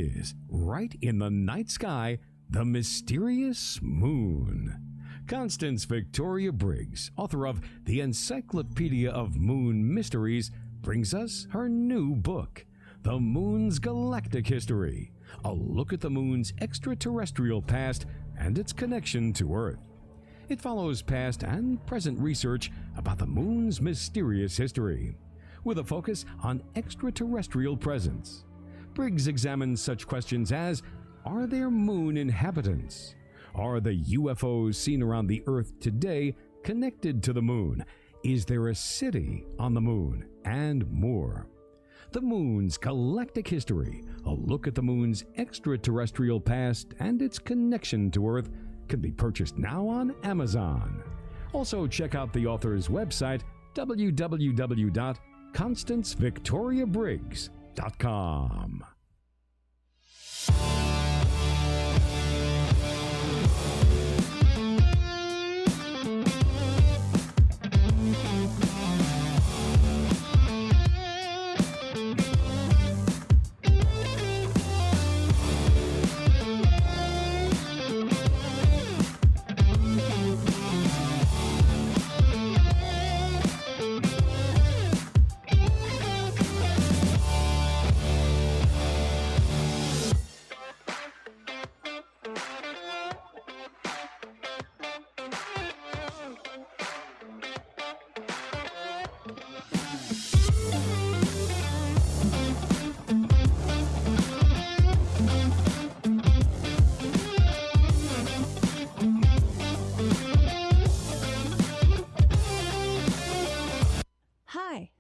is, right in the night sky, the mysterious moon. Constance Victoria Briggs, author of The Encyclopedia of Moon Mysteries, brings us her new book, The Moon's Galactic History, a look at the moon's extraterrestrial past and its connection to Earth. It follows past and present research about the moon's mysterious history, with a focus on extraterrestrial presence. Briggs examines such questions as, are there moon inhabitants? Are the UFOs seen around the Earth today connected to the moon? Is there a city on the moon? And more. The Moon's Galactic History, a look at the moon's extraterrestrial past and its connection to Earth, can be purchased now on Amazon. Also, check out the author's website, www.constancevictoriabriggs.com.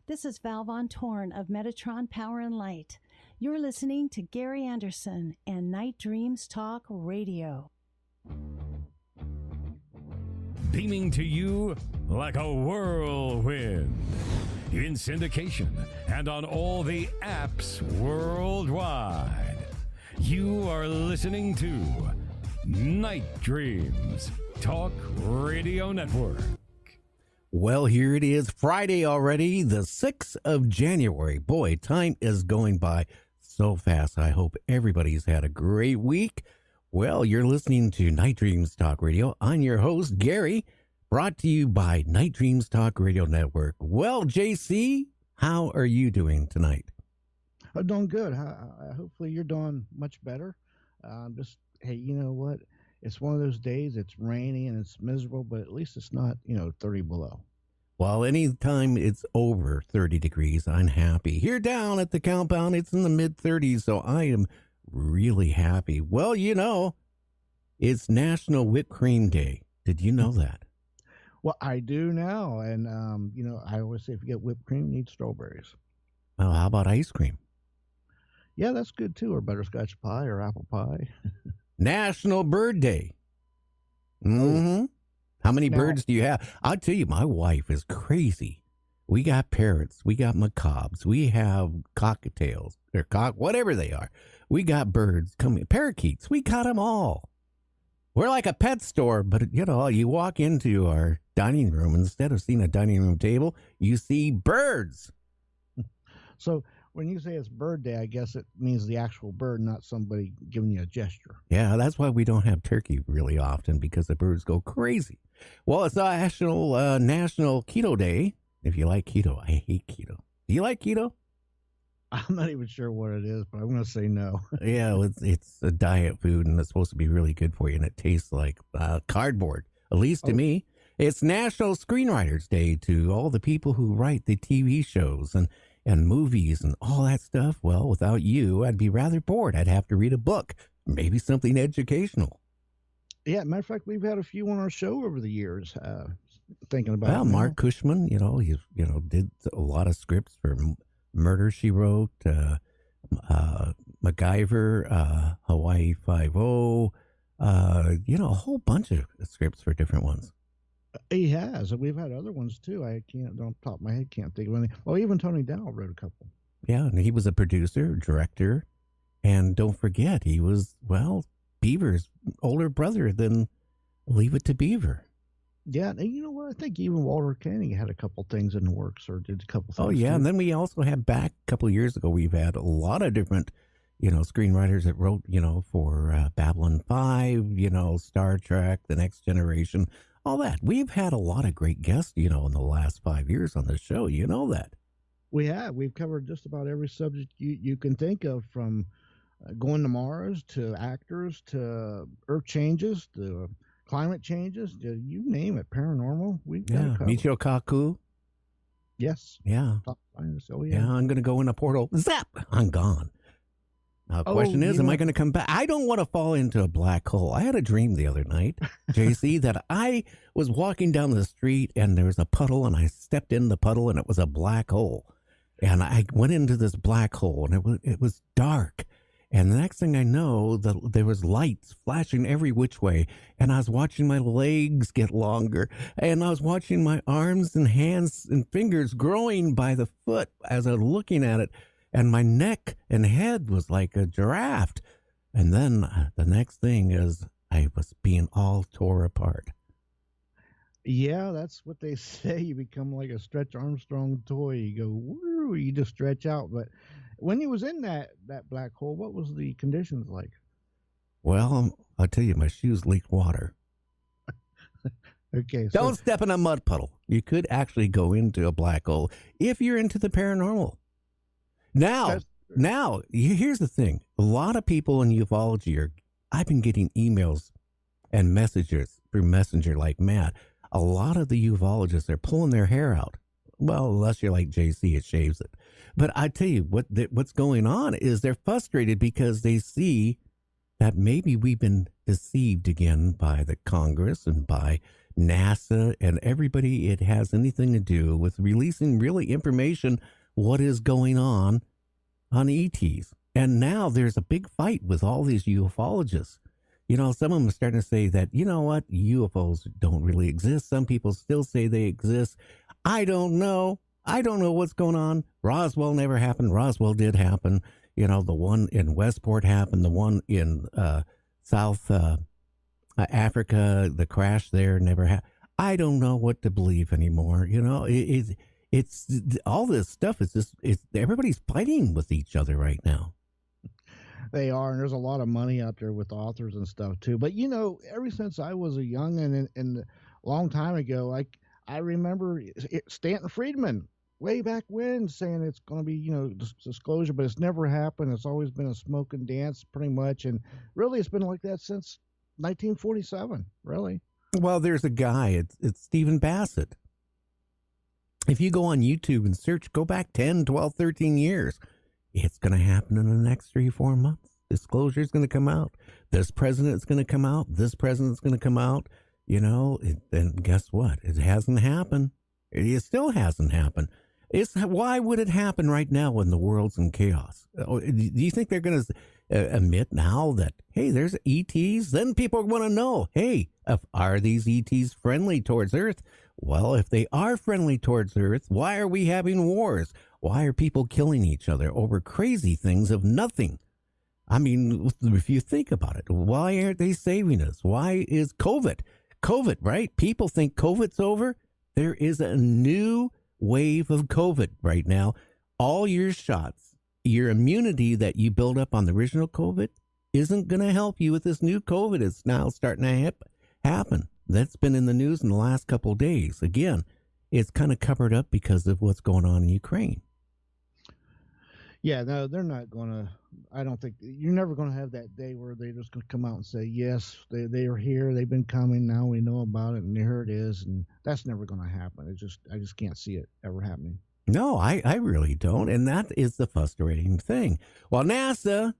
This is Val Von Torn of Metatron Power and Light. You're listening to Gary Anderson and Night Dreams Talk Radio. Beaming to you like a whirlwind. In syndication and on all the apps worldwide. You are listening to Night Dreams Talk Radio Network. Well, here it is, Friday already, the 6th of January. Boy, time is going by so fast. I hope everybody's had a great week. Well, you're listening to Night Dreams Talk Radio. I'm your host, Gary, brought to you by Night Dreams Talk Radio Network. Well, JC, how are you doing tonight? I'm doing good. Hopefully you're doing much better. Hey, you know what? It's one of those days, it's rainy and it's miserable, but at least it's not, 30 below. Well, anytime it's over 30 degrees, I'm happy. Here down at the compound, it's in the mid-30s, so I am really happy. Well, it's National Whipped Cream Day. Did you know that? Well, I do now, and, I always say if you get whipped cream, you need strawberries. Well, how about ice cream? Yeah, that's good, too, or butterscotch pie or apple pie. National Bird Day. Mm-hmm. How many birds do you have? I'll tell you, my wife is crazy. We got parrots. We got macaques. We have cockatiels. Or whatever they are. We got birds coming. Parakeets. We got them all. We're like a pet store, but, you walk into our dining room, instead of seeing a dining room table, you see birds. So when you say it's Bird Day, I guess it means the actual bird, not somebody giving you a gesture. Yeah, that's why we don't have turkey really often, because the birds go crazy. Well, it's National Keto Day. If you like keto, I hate keto. Do you like keto? I'm not even sure what it is, but I'm going to say no. Yeah, it's a diet food, and it's supposed to be really good for you, and it tastes like cardboard, at least to me. It's National Screenwriters Day to all the people who write the TV shows and movies and all that stuff. Well, without you, I'd be rather bored. I'd have to read a book, maybe something educational. Yeah, matter of fact, we've had a few on our show over the years. Thinking about well, Mark Cushman, he did a lot of scripts for Murder, She Wrote, MacGyver, Hawaii Five-0, a whole bunch of scripts for different ones. He has. We've had other ones too. I can't, on top of my head, can't think of any. Well, even Tony Dow wrote a couple. Yeah, and he was a producer, director, and don't forget, he was, Beaver's older brother than Leave It to Beaver. Yeah, and you know what? I think even Walter Koenig had a couple things in the works, or did a couple things. Oh, yeah, too. And then we also had back a couple of years ago, we've had a lot of different, screenwriters that wrote, for Babylon 5, Star Trek, The Next Generation, all that. We've had a lot of great guests, in the last 5 years on the show. You know that. We have. We've covered just about every subject you can think of, from going to Mars to actors to Earth changes to climate changes. You name it, paranormal. We've got it covered. Michio Kaku. Yes. Yeah. Top scientist. Oh, Yeah, I'm going to go in a portal. Zap! I'm gone. Now, the question is, am I going to come back? I don't want to fall into a black hole. I had a dream the other night, JC, that I was walking down the street and there was a puddle and I stepped in the puddle and it was a black hole. And I went into this black hole and it was dark. And the next thing I know, there was lights flashing every which way. And I was watching my legs get longer. And I was watching my arms and hands and fingers growing by the foot as I was looking at it. And my neck and head was like a giraffe. And then the next thing is I was being all tore apart. Yeah, that's what they say. You become like a Stretch Armstrong toy. You go, woo, you just stretch out. But when you was in that black hole, what was the conditions like? Well, I'll tell you, my shoes leaked water. Okay. Don't step in a mud puddle. You could actually go into a black hole if you're into the paranormal. Now, here's the thing. A lot of people in ufology I've been getting emails and messages through Messenger like mad. A lot of the ufologists are pulling their hair out. Well, unless you're like JC, it shaves it. But I tell you, what's going on is they're frustrated because they see that maybe we've been deceived again by the Congress and by NASA and everybody it has anything to do with releasing really information, what is going on ETs. And now there's a big fight with all these ufologists. Some of them are starting to say that, UFOs don't really exist. Some people still say they exist. I don't know. I don't know what's going on. Roswell never happened. Roswell did happen. The one in Westport happened. The one in South Africa, the crash there never happened. I don't know what to believe anymore. It's all this stuff is just, everybody's fighting with each other right now. They are, and there's a lot of money out there with authors and stuff too. But ever since I was a young and a long time ago, I remember Stanton Friedman way back when saying it's going to be disclosure, but it's never happened. It's always been a smoke and dance, pretty much, and really it's been like that since 1947. Really. Well, there's a guy. It's Stephen Bassett. If you go on YouTube and search, go back 10, 12, 13 years. It's going to happen in the next 3-4 months. Disclosure is going to come out. This president's going to come out. This president's going to come out. And guess what? It hasn't happened. It still hasn't happened. Why would it happen right now when the world's in chaos? Do you think they're going to admit now that, hey, there's ETs? Then people want to know, hey, are these ETs friendly towards Earth? Well, if they are friendly towards Earth, why are we having wars? Why are people killing each other over crazy things of nothing? I mean, if you think about it, why aren't they saving us? Why is COVID, right? People think COVID's over. There is a new wave of COVID right now. All your shots, your immunity that you build up on the original COVID isn't going to help you with this new COVID. It's now starting to happen. That's been in the news in the last couple of days. Again, it's kind of covered up because of what's going on in Ukraine. Yeah, no, they're not going to. I don't think you're never going to have that day where they're just going to come out and say, yes, they are here. They've been coming. Now we know about it, and here it is. And that's never going to happen. I just can't see it ever happening. No, I really don't. And that is the frustrating thing. Well, NASA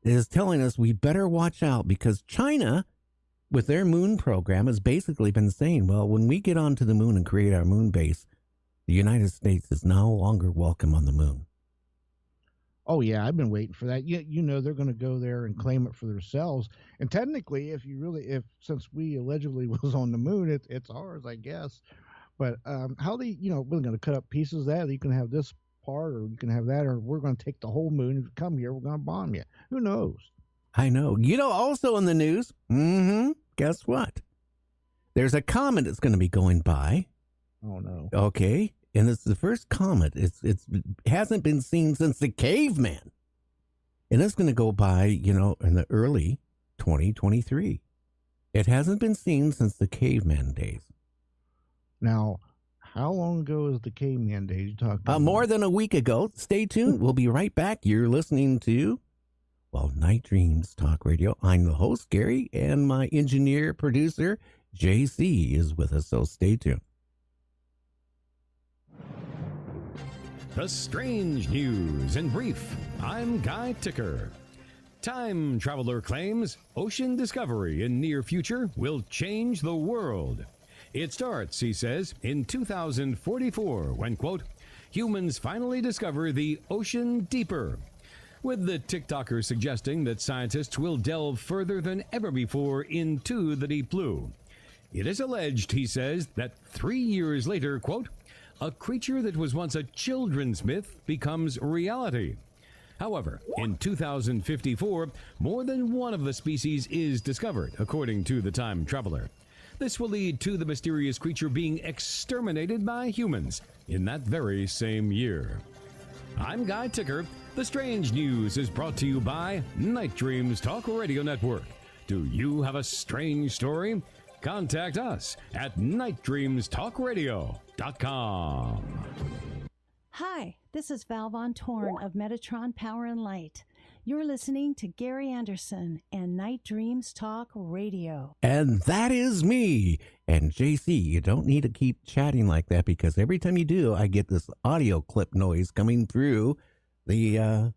is telling us we better watch out because China, with their moon program, has basically been saying, well, when we get onto the moon and create our moon base, the United States is no longer welcome on the moon. Oh, yeah, I've been waiting for that. They're going to go there and claim it for themselves. And technically, since we allegedly was on the moon, it's ours, I guess. But how we're going to cut up pieces of that. You can have this part or you can have that, or we're going to take the whole moon. If you come here, we're going to bomb you. Who knows? I know. Also in the news, guess what? There's a comet that's going to be going by. Oh, no. Okay. And it's the first comet. It hasn't been seen since the caveman. And it's going to go by, in the early 2023. It hasn't been seen since the caveman days. Now, how long ago is the caveman days you talking about? More than a week ago. Stay tuned. We'll be right back. You're listening to, Night Dreams Talk Radio. I'm the host, Gary, and my engineer, producer, JC, is with us, so stay tuned. The strange news in brief. I'm Guy Ticker. Time traveler claims ocean discovery in near future will change the world. It starts, he says, in 2044 when, quote, humans finally discover the ocean deeper, with the TikToker suggesting that scientists will delve further than ever before into the deep blue. It is alleged, he says, that 3 years later, quote, a creature that was once a children's myth becomes reality. However, in 2054, more than one of the species is discovered, according to the time traveler. This will lead to the mysterious creature being exterminated by humans in that very same year. I'm Guy Ticker. The strange news is brought to you by Night Dreams Talk Radio Network. Do you have a strange story? Contact us at nightdreamstalkradio.com. Hi, this is Val Von Torn of Metatron Power and Light. You're listening to Gary Anderson and Night Dreams Talk Radio. And that is me. And JC, you don't need to keep chatting like that, because every time you do, I get this audio clip noise coming through the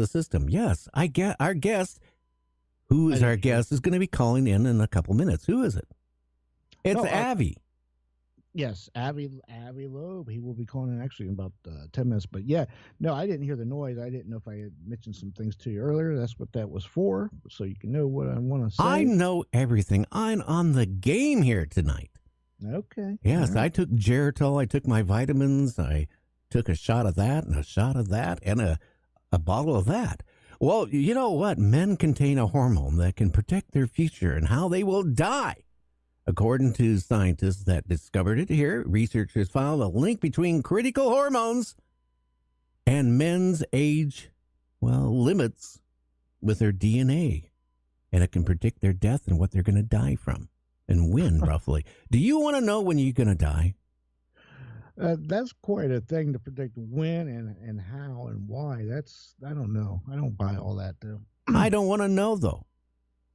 system. Yes, I get our guest. Who is our guest is going to be calling in a couple minutes. Who is it? It's Avi. Yes, Avi Loeb. He will be calling in actually in about 10 minutes. But yeah, no, I didn't hear the noise. I didn't know if I had mentioned some things to you earlier. That's what that was for, so you can know what I want to say. I know everything. I'm on the game here tonight. Okay. Yes, right. I took Geritol. I took my vitamins. I took a shot of that and a shot of that and a bottle of that. Well, you know what? Men contain a hormone that can protect their future and how they will die. According to scientists that discovered it here, researchers found a link between critical hormones and men's age, limits with their DNA. And it can predict their death and what they're going to die from and when, roughly. Do you want to know when you're going to die? That's quite a thing to predict when and how and why. I don't know. I don't buy all that, though. I don't want to know, though.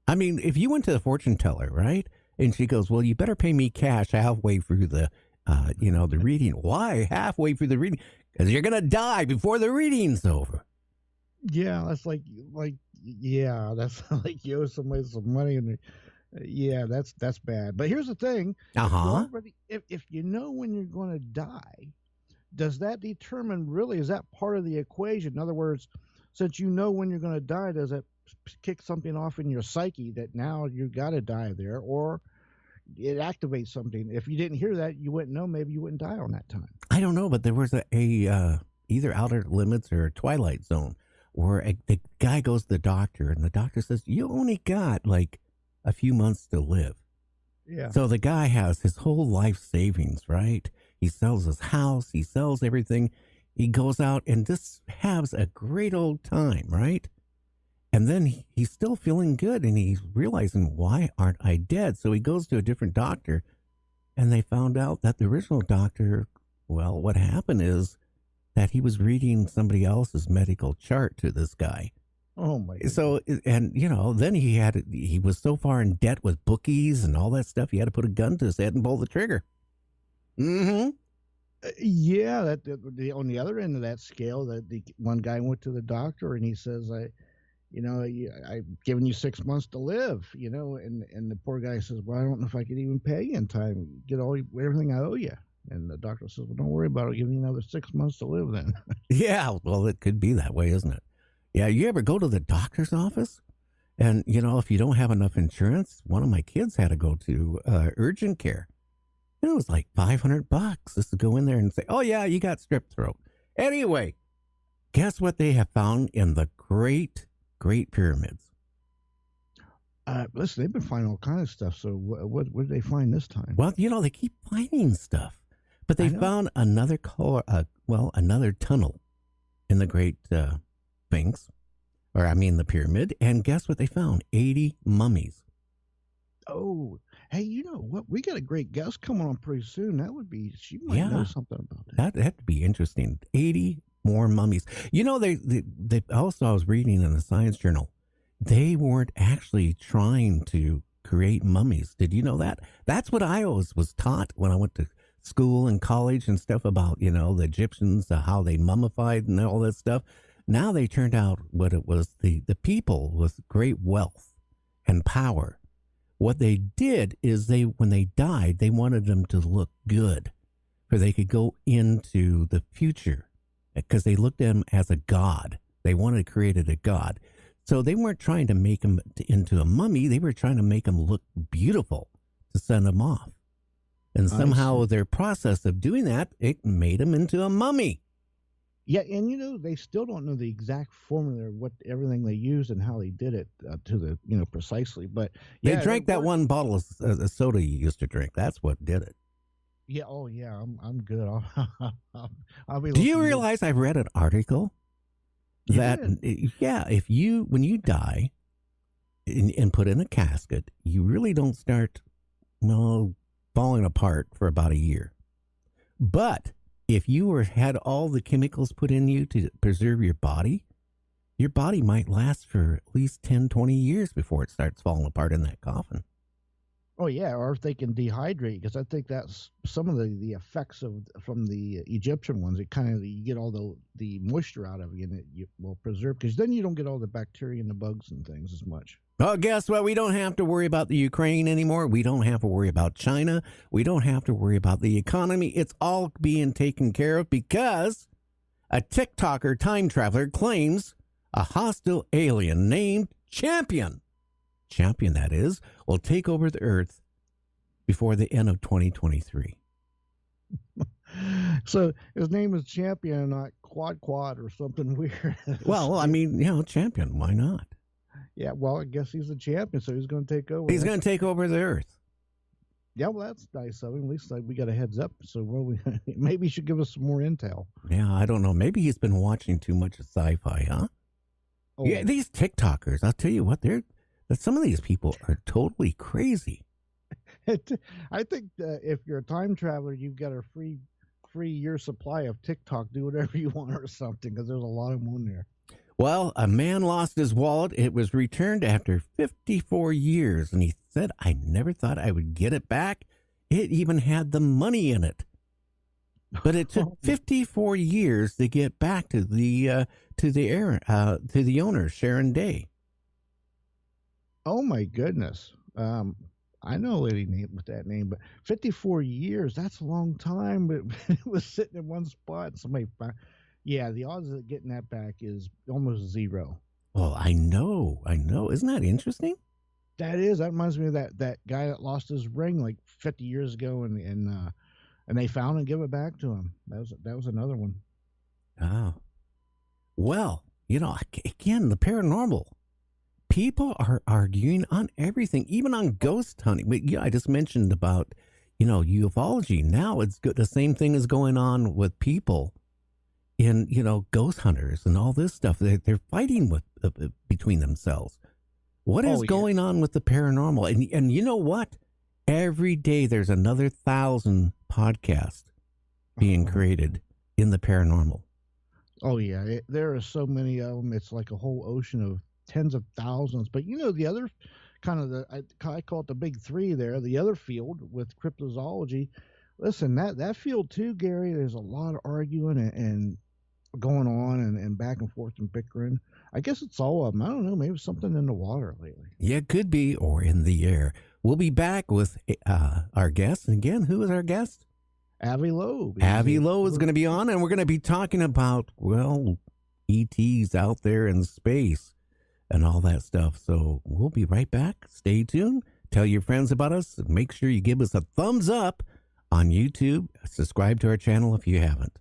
I mean, if you went to the fortune teller, right? And she goes, well, you better pay me cash halfway through the reading. Why halfway through the reading? Because you're going to die before the reading's over. Yeah, that's that's like you owe somebody some money. And yeah, that's bad. But here's the thing. If you know when you're going to die, does that determine really, is that part of the equation? In other words, since you know when you're going to die, does it kick something off in your psyche that now you got to die there, or it activates something? If you didn't hear that, you wouldn't know. Maybe you wouldn't die on that time. I don't know, but there was a either Outer Limits or a Twilight Zone where the guy goes to the doctor and the doctor says, you only got like a few months to live. Yeah. So the guy has his whole life savings, right? He sells his house, he sells everything. He goes out and just has a great old time, right? And then he's still feeling good, and he's realizing, why aren't I dead? So he goes to a different doctor, and they found out that the original doctor, what happened is that he was reading somebody else's medical chart to this guy. Oh, my goodness. So, and, then he was so far in debt with bookies and all that stuff, he had to put a gun to his head and pull the trigger. Mm-hmm. Yeah, on the other end of that scale, the one guy went to the doctor, and he says, I've given you 6 months to live, and the poor guy says, well, I don't know if I could even pay you in time, get everything I owe you. And the doctor says, well, don't worry about it. I'll give you another 6 months to live then. Yeah, well, it could be that way, isn't it? Yeah, you ever go to the doctor's office? And, if you don't have enough insurance, one of my kids had to go to urgent care. And it was like $500 just to go in there and say, oh, yeah, you got strep throat. Anyway, guess what they have found in the Great Pyramids? Listen, they've been finding all kinds of stuff. So what did they find this time? Well, they keep finding stuff. But they found another tunnel in the Great Sphinx. the pyramid. And guess what they found? 80 mummies. Oh, hey, you know what? We got a great guest coming on pretty soon. That would be, she might know something about that. That'd be interesting. 80 more mummies. You know, they also, I was reading in the Science Journal, they weren't actually trying to create mummies. Did you know that? That's what I always was taught when I went to school and college and stuff about, the Egyptians, how they mummified and all that stuff. Now they turned out what it was, the people with great wealth and power. What they did is when they died, they wanted them to look good, for they could go into the future, because they looked at them as a god. They wanted to create a god. So they weren't trying to make them into a mummy. They were trying to make them look beautiful to send them off. And somehow their process of doing that, it made them into a mummy. Yeah, and they still don't know the exact formula, what everything they used and how they did it to the precisely. But they drank that one bottle of soda you used to drink. That's what did it. Yeah. Oh, yeah. I'm good. I'll be. Do you realize I read an article that when you die and put in a casket, you really don't start falling apart for about a year, but if you had all the chemicals put in you to preserve your body might last for at least 10, 20 years before it starts falling apart in that coffin. Oh, yeah, or if they can dehydrate, because I think that's some of the effects from the Egyptian ones. It kind of, you get all the moisture out of it, and it will preserve, because then you don't get all the bacteria and the bugs and things as much. Oh, guess what? We don't have to worry about the Ukraine anymore. We don't have to worry about China. We don't have to worry about the economy. It's all being taken care of because a TikToker time traveler claims a hostile alien named Champion, that is, will take over the Earth before the end of 2023. So his name is Champion, not Quad or something weird. Well, Champion. Why not? Yeah, well, I guess he's a champion, so he's going to take over. He's going to take over the Earth. Yeah, well, that's nice of him. At least we got a heads up. So maybe he should give us some more intel. Yeah, I don't know. Maybe he's been watching too much sci-fi, huh? Oh. Yeah, these TikTokers, I'll tell you what, some of these people are totally crazy. I think if you're a time traveler, you've got a free year supply of TikTok. Do whatever you want or something, because there's a lot of them on there. Well, a man lost his wallet. It was returned after 54 years, and he said, I never thought I would get it back. It even had the money in it. But it took 54 years to get back to the owner, Sharon Day. Oh, my goodness. I know a lady with that name, but 54 years, that's a long time. But it was sitting in one spot, and somebody found. Yeah, the odds of getting that back is almost zero. Well, I know. Isn't that interesting? That is. That reminds me of that guy that lost his ring like 50 years ago, and they found and give it back to him. That was another one. Oh. Well, again, the paranormal. People are arguing on everything, even on ghost hunting. But I just mentioned about, ufology. Now it's the same thing is going on with people. In ghost hunters and all this stuff, they're fighting with between themselves. What is going on with the paranormal? And you know what? Every day there's another 1,000 podcasts being created in the paranormal. Oh yeah, there are so many of them. It's like a whole ocean of tens of thousands. But the other kind of I call it the big three there. The other field with cryptozoology. Listen, that field too, Gary. There's a lot of arguing and going on and back and forth and bickering. I guess it's all of them. I don't know. Maybe something in the water lately. Yeah, it could be, or in the air. We'll be back with our guest. And again, who is our guest? Avi Loeb. Avi Loeb is going to be on, and we're going to be talking about, ETs out there in space and all that stuff. So we'll be right back. Stay tuned. Tell your friends about us. And make sure you give us a thumbs up on YouTube. Subscribe to our channel if you haven't.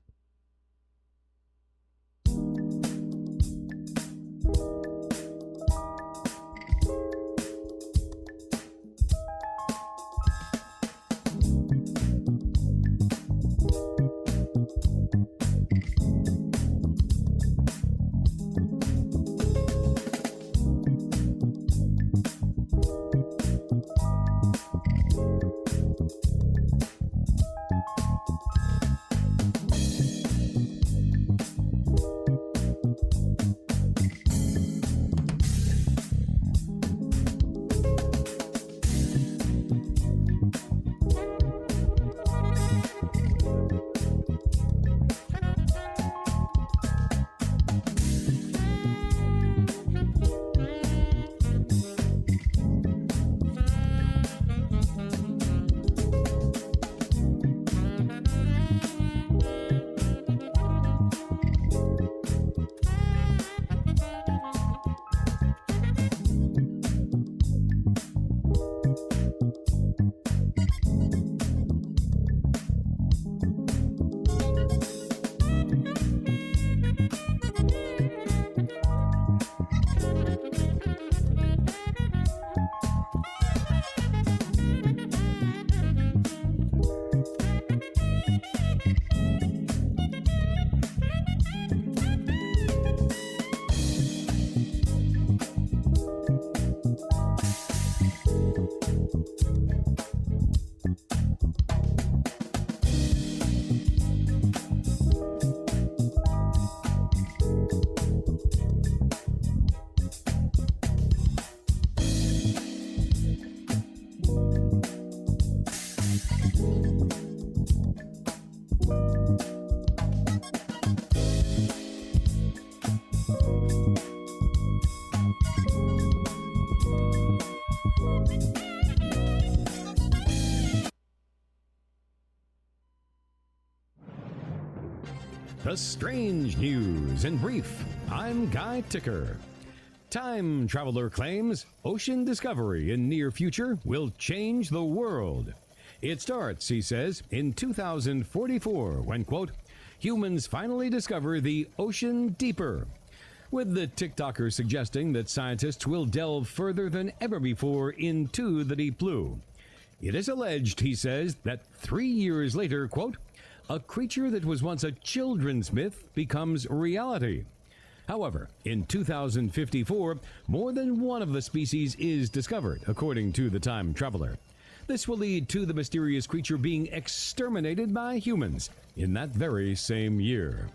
the strange news in brief. I'm Guy Ticker. Time traveler claims ocean discovery in near future will change the world. It starts, he says, in 2044 when, quote, humans finally discover the ocean deeper, with the TikToker suggesting that scientists will delve further than ever before into the deep blue. It is alleged, he says, that 3 years later, quote, a creature that was once a children's myth becomes reality. However, in 2054, more than one of the species is discovered, according to the time traveler. This will lead to the mysterious creature being exterminated by humans in that very same year.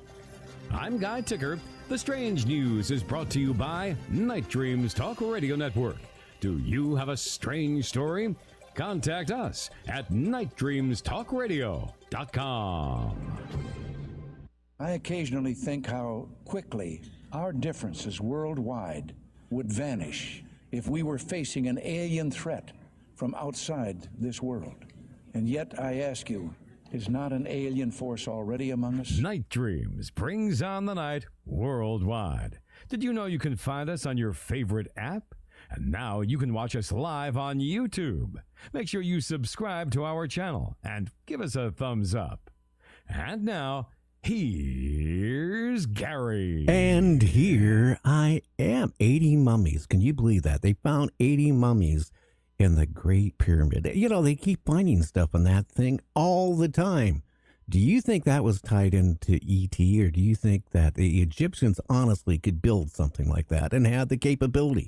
I'm Guy Ticker. The strange news is brought to you by Night Dreams Talk Radio Network. Do you have a strange story? Contact us at nightdreamstalkradio.com. I occasionally think how quickly our differences worldwide would vanish if we were facing an alien threat from outside this world. And yet I ask you, is not an alien force already among us? Night Dreams brings on the night worldwide. Did you know you can find us on your favorite app? And now you can watch us live on YouTube. Make sure you subscribe to our channel and give us a thumbs up. And now, here's Gary. And here I am. 80 mummies. Can you believe that? They found 80 mummies in the Great Pyramid. You know, they keep finding stuff in that thing all the time. Do you think that was tied into ET, or do you think that the Egyptians honestly could build something like that and had the capability?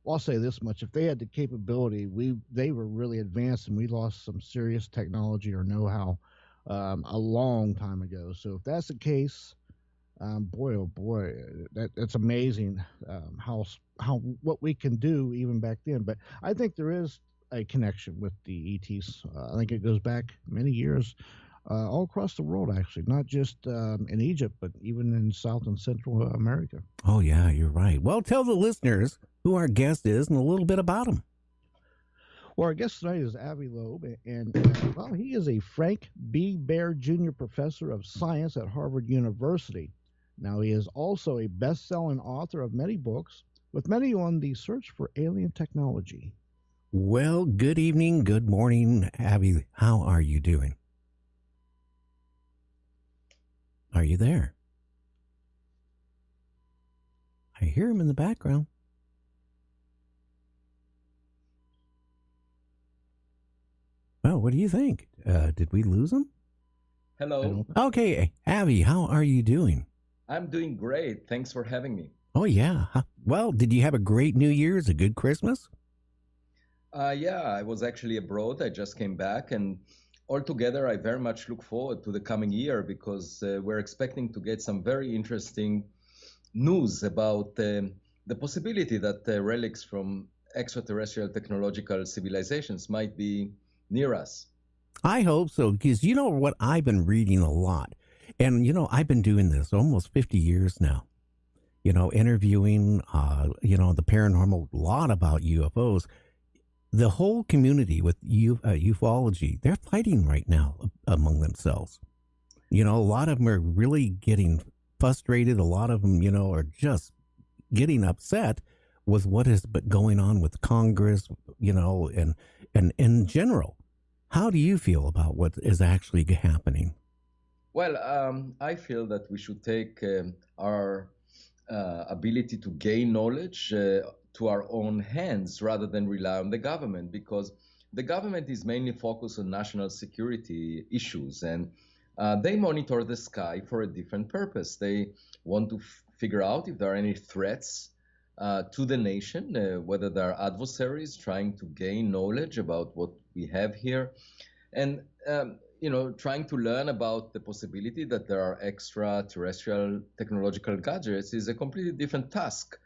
Well, I'll say this much: if they had the capability, they were really advanced, and we lost some serious technology or know-how a long time ago. So if that's the case, boy, oh boy, that's amazing how what we can do even back then. But I think there is a connection with the ETs. I think it goes back many years, all across the world, actually, not just in Egypt, but even in South and Central America. Oh, yeah, you're right. Well, tell the listeners who our guest is and a little bit about him. Well, our guest tonight is Avi Loeb, and well, he is a Frank B. Baird Jr. Professor of Science at Harvard University. Now, he is also a best-selling author of many books, with many on the search for alien technology. Well, good evening, good morning, Avi. How are you doing? Are you there? I hear him in the background. Well, what do you think? Did we lose him? Hello. Okay, Avi, how are you doing? I'm doing great. Thanks for having me. Oh, yeah. Well, did you have a great New Year's, a good Christmas? Yeah, I was actually abroad. I just came back, and altogether, I very much look forward to the coming year because we're expecting to get some very interesting news about the possibility that relics from extraterrestrial technological civilizations might be near us. I hope so, because you know what, I've been reading a lot. And, you know, I've been doing this almost 50 years now. You know, interviewing, the paranormal, a lot about UFOs. The whole community with ufology, they're fighting right now among themselves. You know, a lot of them are really getting frustrated. A lot of them, are just getting upset with what has been going on with Congress, and in general. How do you feel about what is actually happening? Well, I feel that we should take our ability to gain knowledge to our own hands rather than rely on the government, because the government is mainly focused on national security issues, and they monitor the sky for a different purpose. They want to figure out if there are any threats to the nation, whether there are adversaries trying to gain knowledge about what we have here, and trying to learn about the possibility that there are extraterrestrial technological gadgets is a completely different task,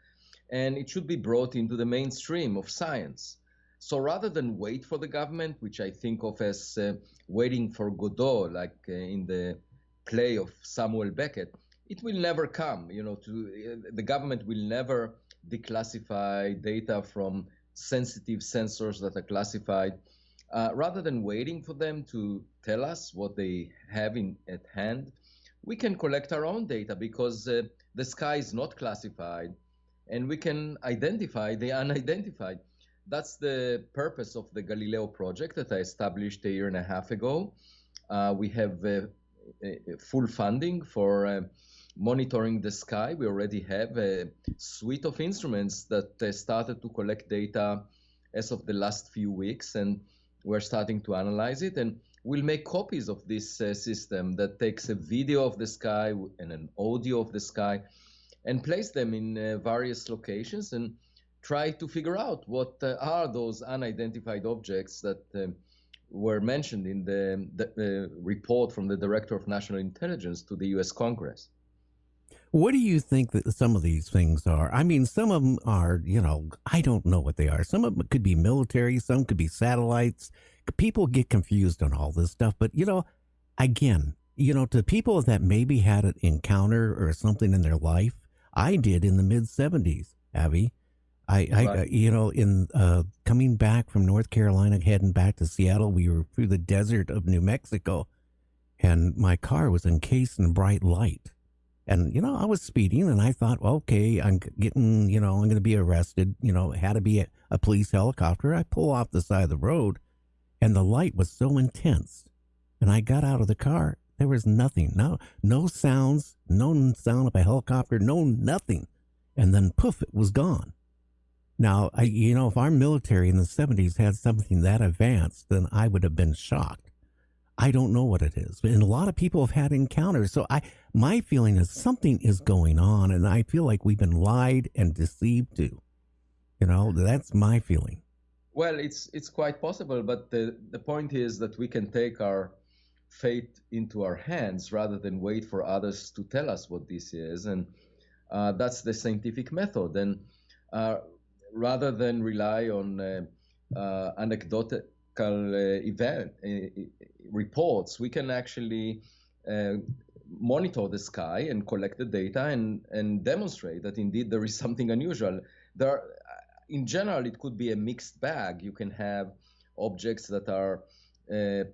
and it should be brought into the mainstream of science. So rather than wait for the government, which I think of as waiting for Godot, like in the play of Samuel Beckett, it will never come. The government will never declassify data from sensitive sensors that are classified. Rather than waiting for them to tell us what they have at hand, we can collect our own data because the sky is not classified, and we can identify the unidentified. That's the purpose of the Galileo project that I established a year and a half ago. We have full funding for monitoring the sky. We already have a suite of instruments that started to collect data as of the last few weeks, and we're starting to analyze it. And we'll make copies of this system that takes a video of the sky and an audio of the sky and place them in various locations and try to figure out what are those unidentified objects that were mentioned in the report from the Director of National Intelligence to the U.S. Congress. What do you think that some of these things are? I mean, some of them are, I don't know what they are. Some of them could be military, some could be satellites. People get confused on all this stuff. But, again, to people that maybe had an encounter or something in their life, I did in the mid-'70s, Avi. Right. In coming back from North Carolina, heading back to Seattle, we were through the desert of New Mexico, and my car was encased in bright light. And, I was speeding, and I thought, okay, I'm getting, I'm going to be arrested. It had to be a police helicopter. I pull off the side of the road, and the light was so intense. And I got out of the car. There was nothing. No sounds, no sound of a helicopter, no nothing. And then, poof, it was gone. Now, if our military in the 70s had something that advanced, then I would have been shocked. I don't know what it is, and a lot of people have had encounters. So my feeling is something is going on, and I feel like we've been lied and deceived to. That's my feeling. Well, it's quite possible, but the point is that we can take our fate into our hands rather than wait for others to tell us what this is, and that's the scientific method. And rather than rely on anecdotal reports, we can actually monitor the sky and collect the data and demonstrate that indeed there is something unusual. In general, it could be a mixed bag. You can have objects that are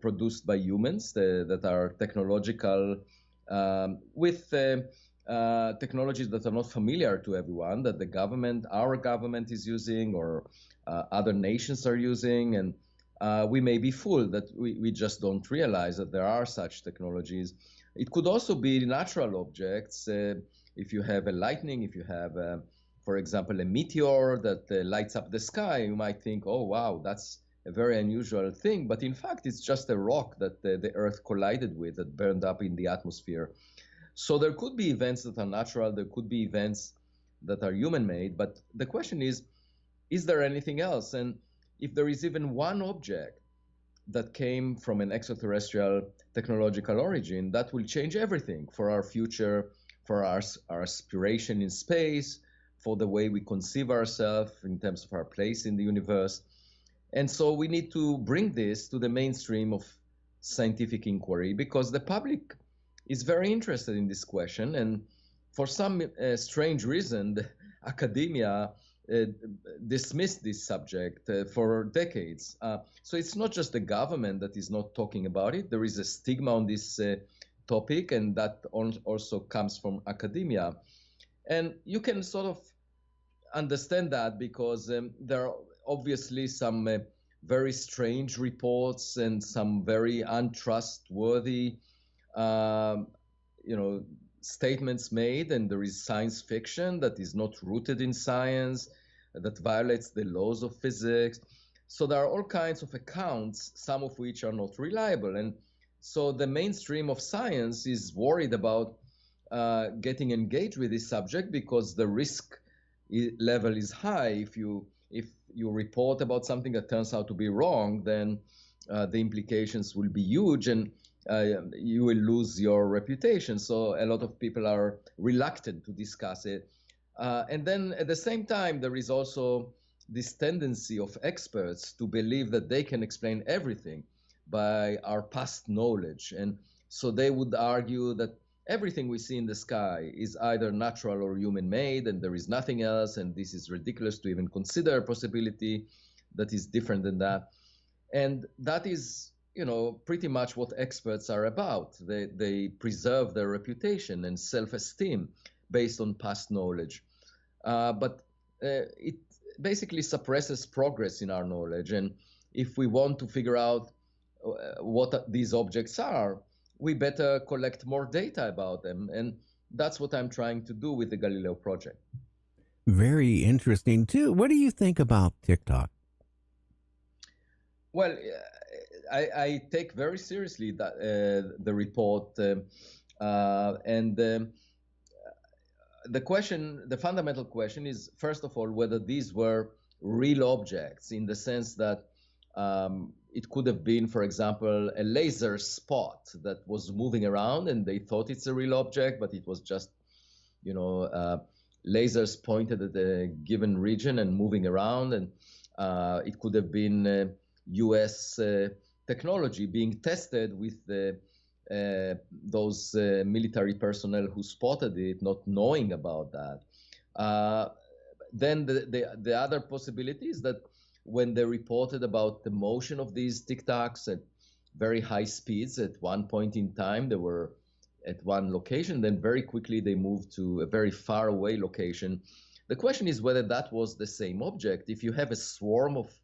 produced by humans that are technological with technologies that are not familiar to everyone, that our government is using, or other nations are using, and we may be fooled that we just don't realize that there are such technologies. It could also be natural objects. If you have a lightning, if you have, for example, a meteor that lights up the sky, you might think, oh, wow, that's a very unusual thing. But in fact, it's just a rock that the Earth collided with that burned up in the atmosphere. So there could be events that are natural. There could be events that are human-made. But the question is there anything else? And if there is even one object that came from an extraterrestrial technological origin, that will change everything for our future, for our aspiration in space, for the way we conceive ourselves in terms of our place in the universe. And so we need to bring this to the mainstream of scientific inquiry, because the public is very interested in this question. And for some strange reason, academia dismissed this subject for decades. So it's not just the government that is not talking about it. There is a stigma on this topic, and that also comes from academia. And you can sort of understand that because there are obviously some very strange reports and some very untrustworthy statements made, and there is science fiction that is not rooted in science, that violates the laws of physics. So there are all kinds of accounts, some of which are not reliable. And so the mainstream of science is worried about getting engaged with this subject because the risk level is high. If you report about something that turns out to be wrong, then the implications will be huge, and you will lose your reputation. So a lot of people are reluctant to discuss it. And then at the same time, there is also this tendency of experts to believe that they can explain everything by our past knowledge. And so they would argue that everything we see in the sky is either natural or human-made, and there is nothing else, and this is ridiculous to even consider a possibility that is different than that. And that is, pretty much what experts are about. They preserve their reputation and self-esteem based on past knowledge. But it basically suppresses progress in our knowledge. And if we want to figure out what these objects are, we better collect more data about them. And that's what I'm trying to do with the Galileo project. Very interesting, too. What do you think about TikTok? Well, I take very seriously that the report, and the fundamental question is, first of all, whether these were real objects, in the sense that it could have been, for example, a laser spot that was moving around and they thought it's a real object, but it was just, lasers pointed at a given region and moving around. And it could have been US technology being tested with those military personnel who spotted it, not knowing about that. Then the other possibility is that when they reported about the motion of these tic-tacs at very high speeds, at one point in time, they were at one location, then very quickly they moved to a very far away location. The question is whether that was the same object. If you have a swarm of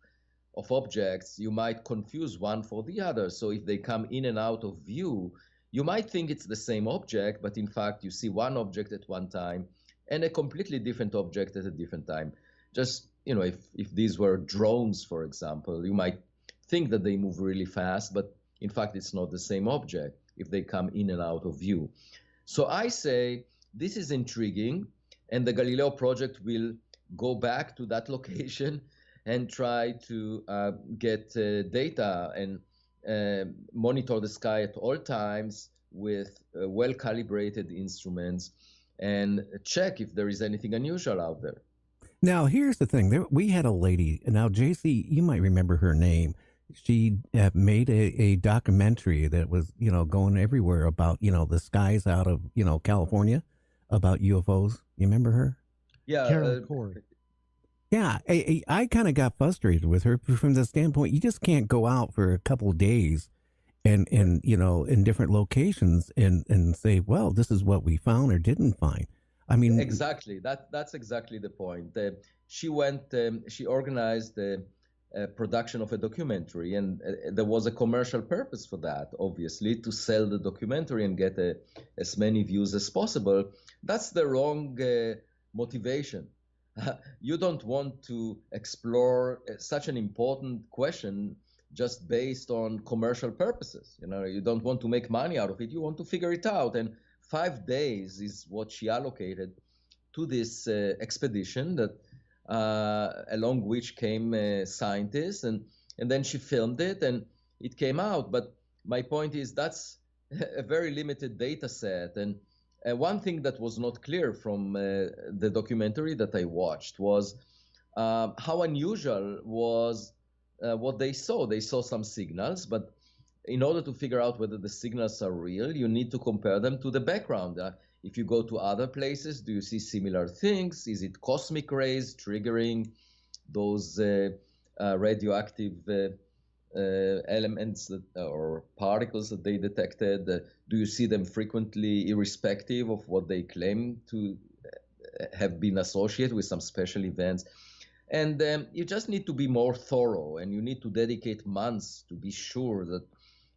objects, you might confuse one for the other. So if they come in and out of view, you might think it's the same object, but in fact you see one object at one time and a completely different object at a different time. Just, if these were drones, for example, you might think that they move really fast, but in fact it's not the same object if they come in and out of view. So I say this is intriguing, and the Galileo project will go back to that location and try to get data and monitor the sky at all times with well-calibrated instruments and check if there is anything unusual out there. Now, here's the thing. We had a lady, now, JC, you might remember her name. She made a documentary that was, going everywhere about, the skies out of, California, about UFOs. You remember her? Yeah. Karen Corey. Yeah, I kind of got frustrated with her from the standpoint, you just can't go out for a couple of days and in different locations and say, well, this is what we found or didn't find. I mean, exactly. That's exactly the point. She organized the production of a documentary, and there was a commercial purpose for that, obviously, to sell the documentary and get as many views as possible. That's the wrong motivation. You don't want to explore such an important question just based on commercial purposes. You don't want to make money out of it. You want to figure it out. And 5 days is what she allocated to this expedition, that along which came scientists, and then she filmed it and it came out. But my point is that's a very limited data set. And one thing that was not clear from the documentary that I watched was how unusual was what they saw. They saw some signals, but in order to figure out whether the signals are real, you need to compare them to the background. If you go to other places, do you see similar things? Is it cosmic rays triggering those radioactive elements or particles that they detected? Do you see them frequently, irrespective of what they claim to have been associated with some special events? And you just need to be more thorough, and you need to dedicate months to be sure that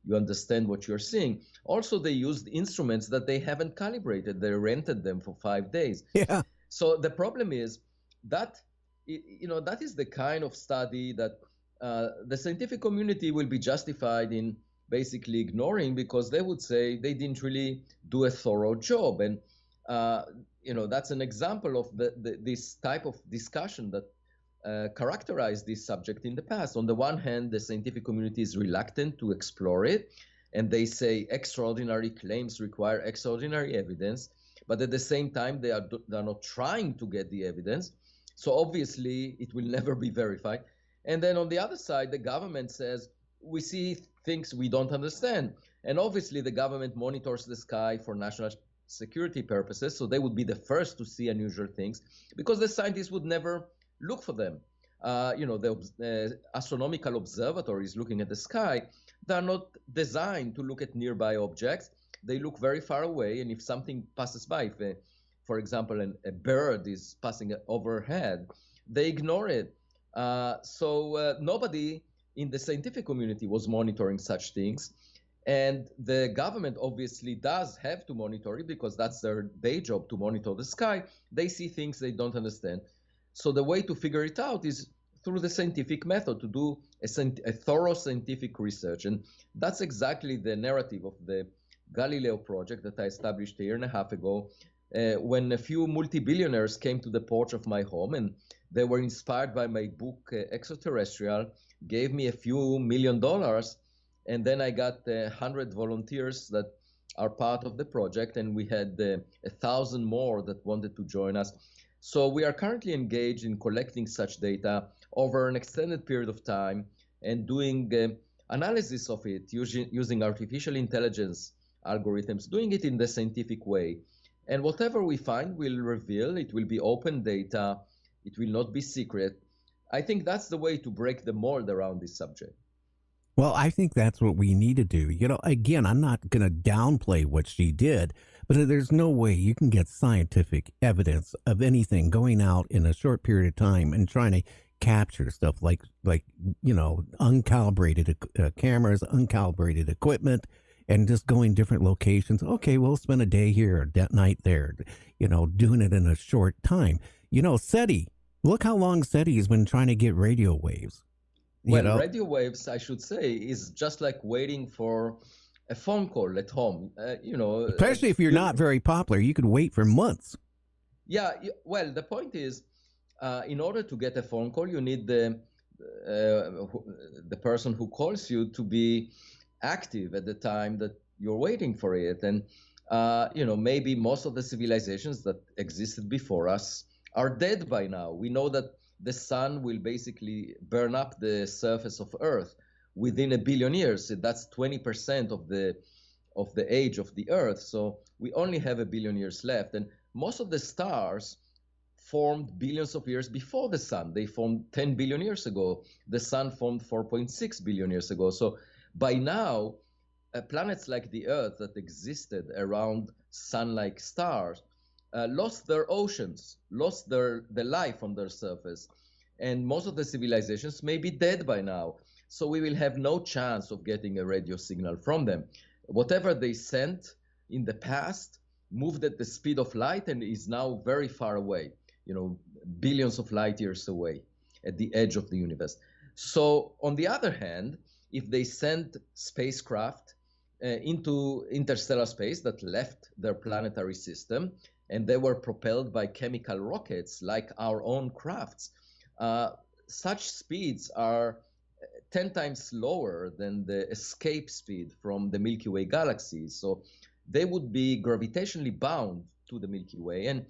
you understand what you're seeing. Also, they used instruments that they haven't calibrated. They rented them for 5 days. Yeah. So the problem is that, that is the kind of study that the scientific community will be justified in basically ignoring, because they would say they didn't really do a thorough job. And, that's an example of this type of discussion that characterized this subject in the past. On the one hand, the scientific community is reluctant to explore it, and they say extraordinary claims require extraordinary evidence, but at the same time, they are not trying to get the evidence. So obviously, it will never be verified. And then on the other side, the government says, we see things we don't understand. And obviously, the government monitors the sky for national security purposes, so they would be the first to see unusual things, because the scientists would never look for them. The astronomical observatories looking at the sky they're not designed to look at nearby objects. They look very far away, and if something passes by, if for example, a bird is passing overhead, they ignore it. So nobody in the scientific community was monitoring such things. And the government obviously does have to monitor it because that's their day job, to monitor the sky. They see things they don't understand. So the way to figure it out is through the scientific method, to do a thorough scientific research. And that's exactly the narrative of the Galileo project that I established a year and a half ago, when a few multi-billionaires came to the porch of my home, and they were inspired by my book, Extraterrestrial, gave me a few $1 million, and then I got 100 volunteers that are part of the project, and we had 1,000 more that wanted to join us. So we are currently engaged in collecting such data over an extended period of time and doing analysis of it using artificial intelligence algorithms, doing it in the scientific way. And whatever we find, we'll reveal. It will be open data. It will not be secret. I think that's the way to break the mold around this subject. Well, I think that's what we need to do. You know, again, I'm not going to downplay what she did, but there's no way you can get scientific evidence of anything going out in a short period of time and trying to capture stuff like you know, uncalibrated cameras, uncalibrated equipment, and just going different locations. Okay, we'll spend a day here or a night there, you know, doing it in a short time. You know, SETI, look how long SETI has been trying to get radio waves. Well, radio waves, I should say, is just like waiting for a phone call at home. You know, especially if you're not very popular, you could wait for months. Yeah. Well, the point is, in order to get a phone call, you need the person who calls you to be active at the time that you're waiting for it. And you know, maybe most of the civilizations that existed before us are dead by now. We know that the sun will basically burn up the surface of Earth within 1 billion years. That's 20% of the age of the Earth. So we only have 1 billion years left. And most of the stars formed billions of years before the sun. They formed 10 billion years ago. The sun formed 4.6 billion years ago. So by now, planets like the Earth that existed around sun-like stars lost their oceans, lost the life on their surface. And most of the civilizations may be dead by now. So we will have no chance of getting a radio signal from them. Whatever they sent in the past moved at the speed of light and is now very far away, you know, billions of light years away at the edge of the universe. So on the other hand, if they sent spacecraft into interstellar space that left their planetary system, and they were propelled by chemical rockets like our own crafts, such speeds are 10 times slower than the escape speed from the Milky Way galaxy. So they would be gravitationally bound to the Milky Way, and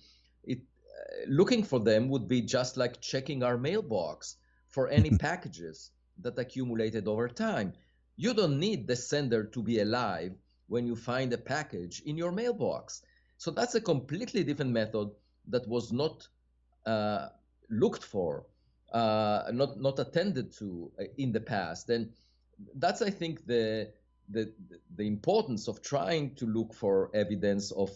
looking for them would be just like checking our mailbox for any packages that accumulated over time. You don't need the sender to be alive when you find a package in your mailbox. So that's a completely different method that was not looked for, not attended to in the past. And that's, I think, the importance of trying to look for evidence of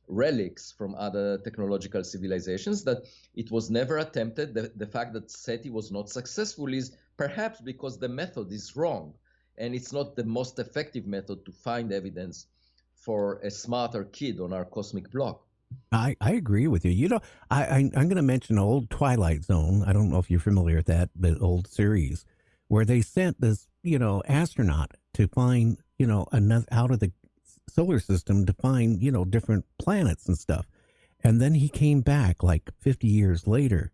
relics from other technological civilizations, that it was never attempted. The fact that SETI was not successful is perhaps because the method is wrong, and it's not the most effective method to find evidence for a smarter kid on our cosmic block. I agree with you. You know, I'm going to mention old Twilight Zone. I don't know if you're familiar with that, the old series, where they sent this, you know, astronaut to find, you know, another out of the solar system to find, you know, different planets and stuff. And then he came back like 50 years later.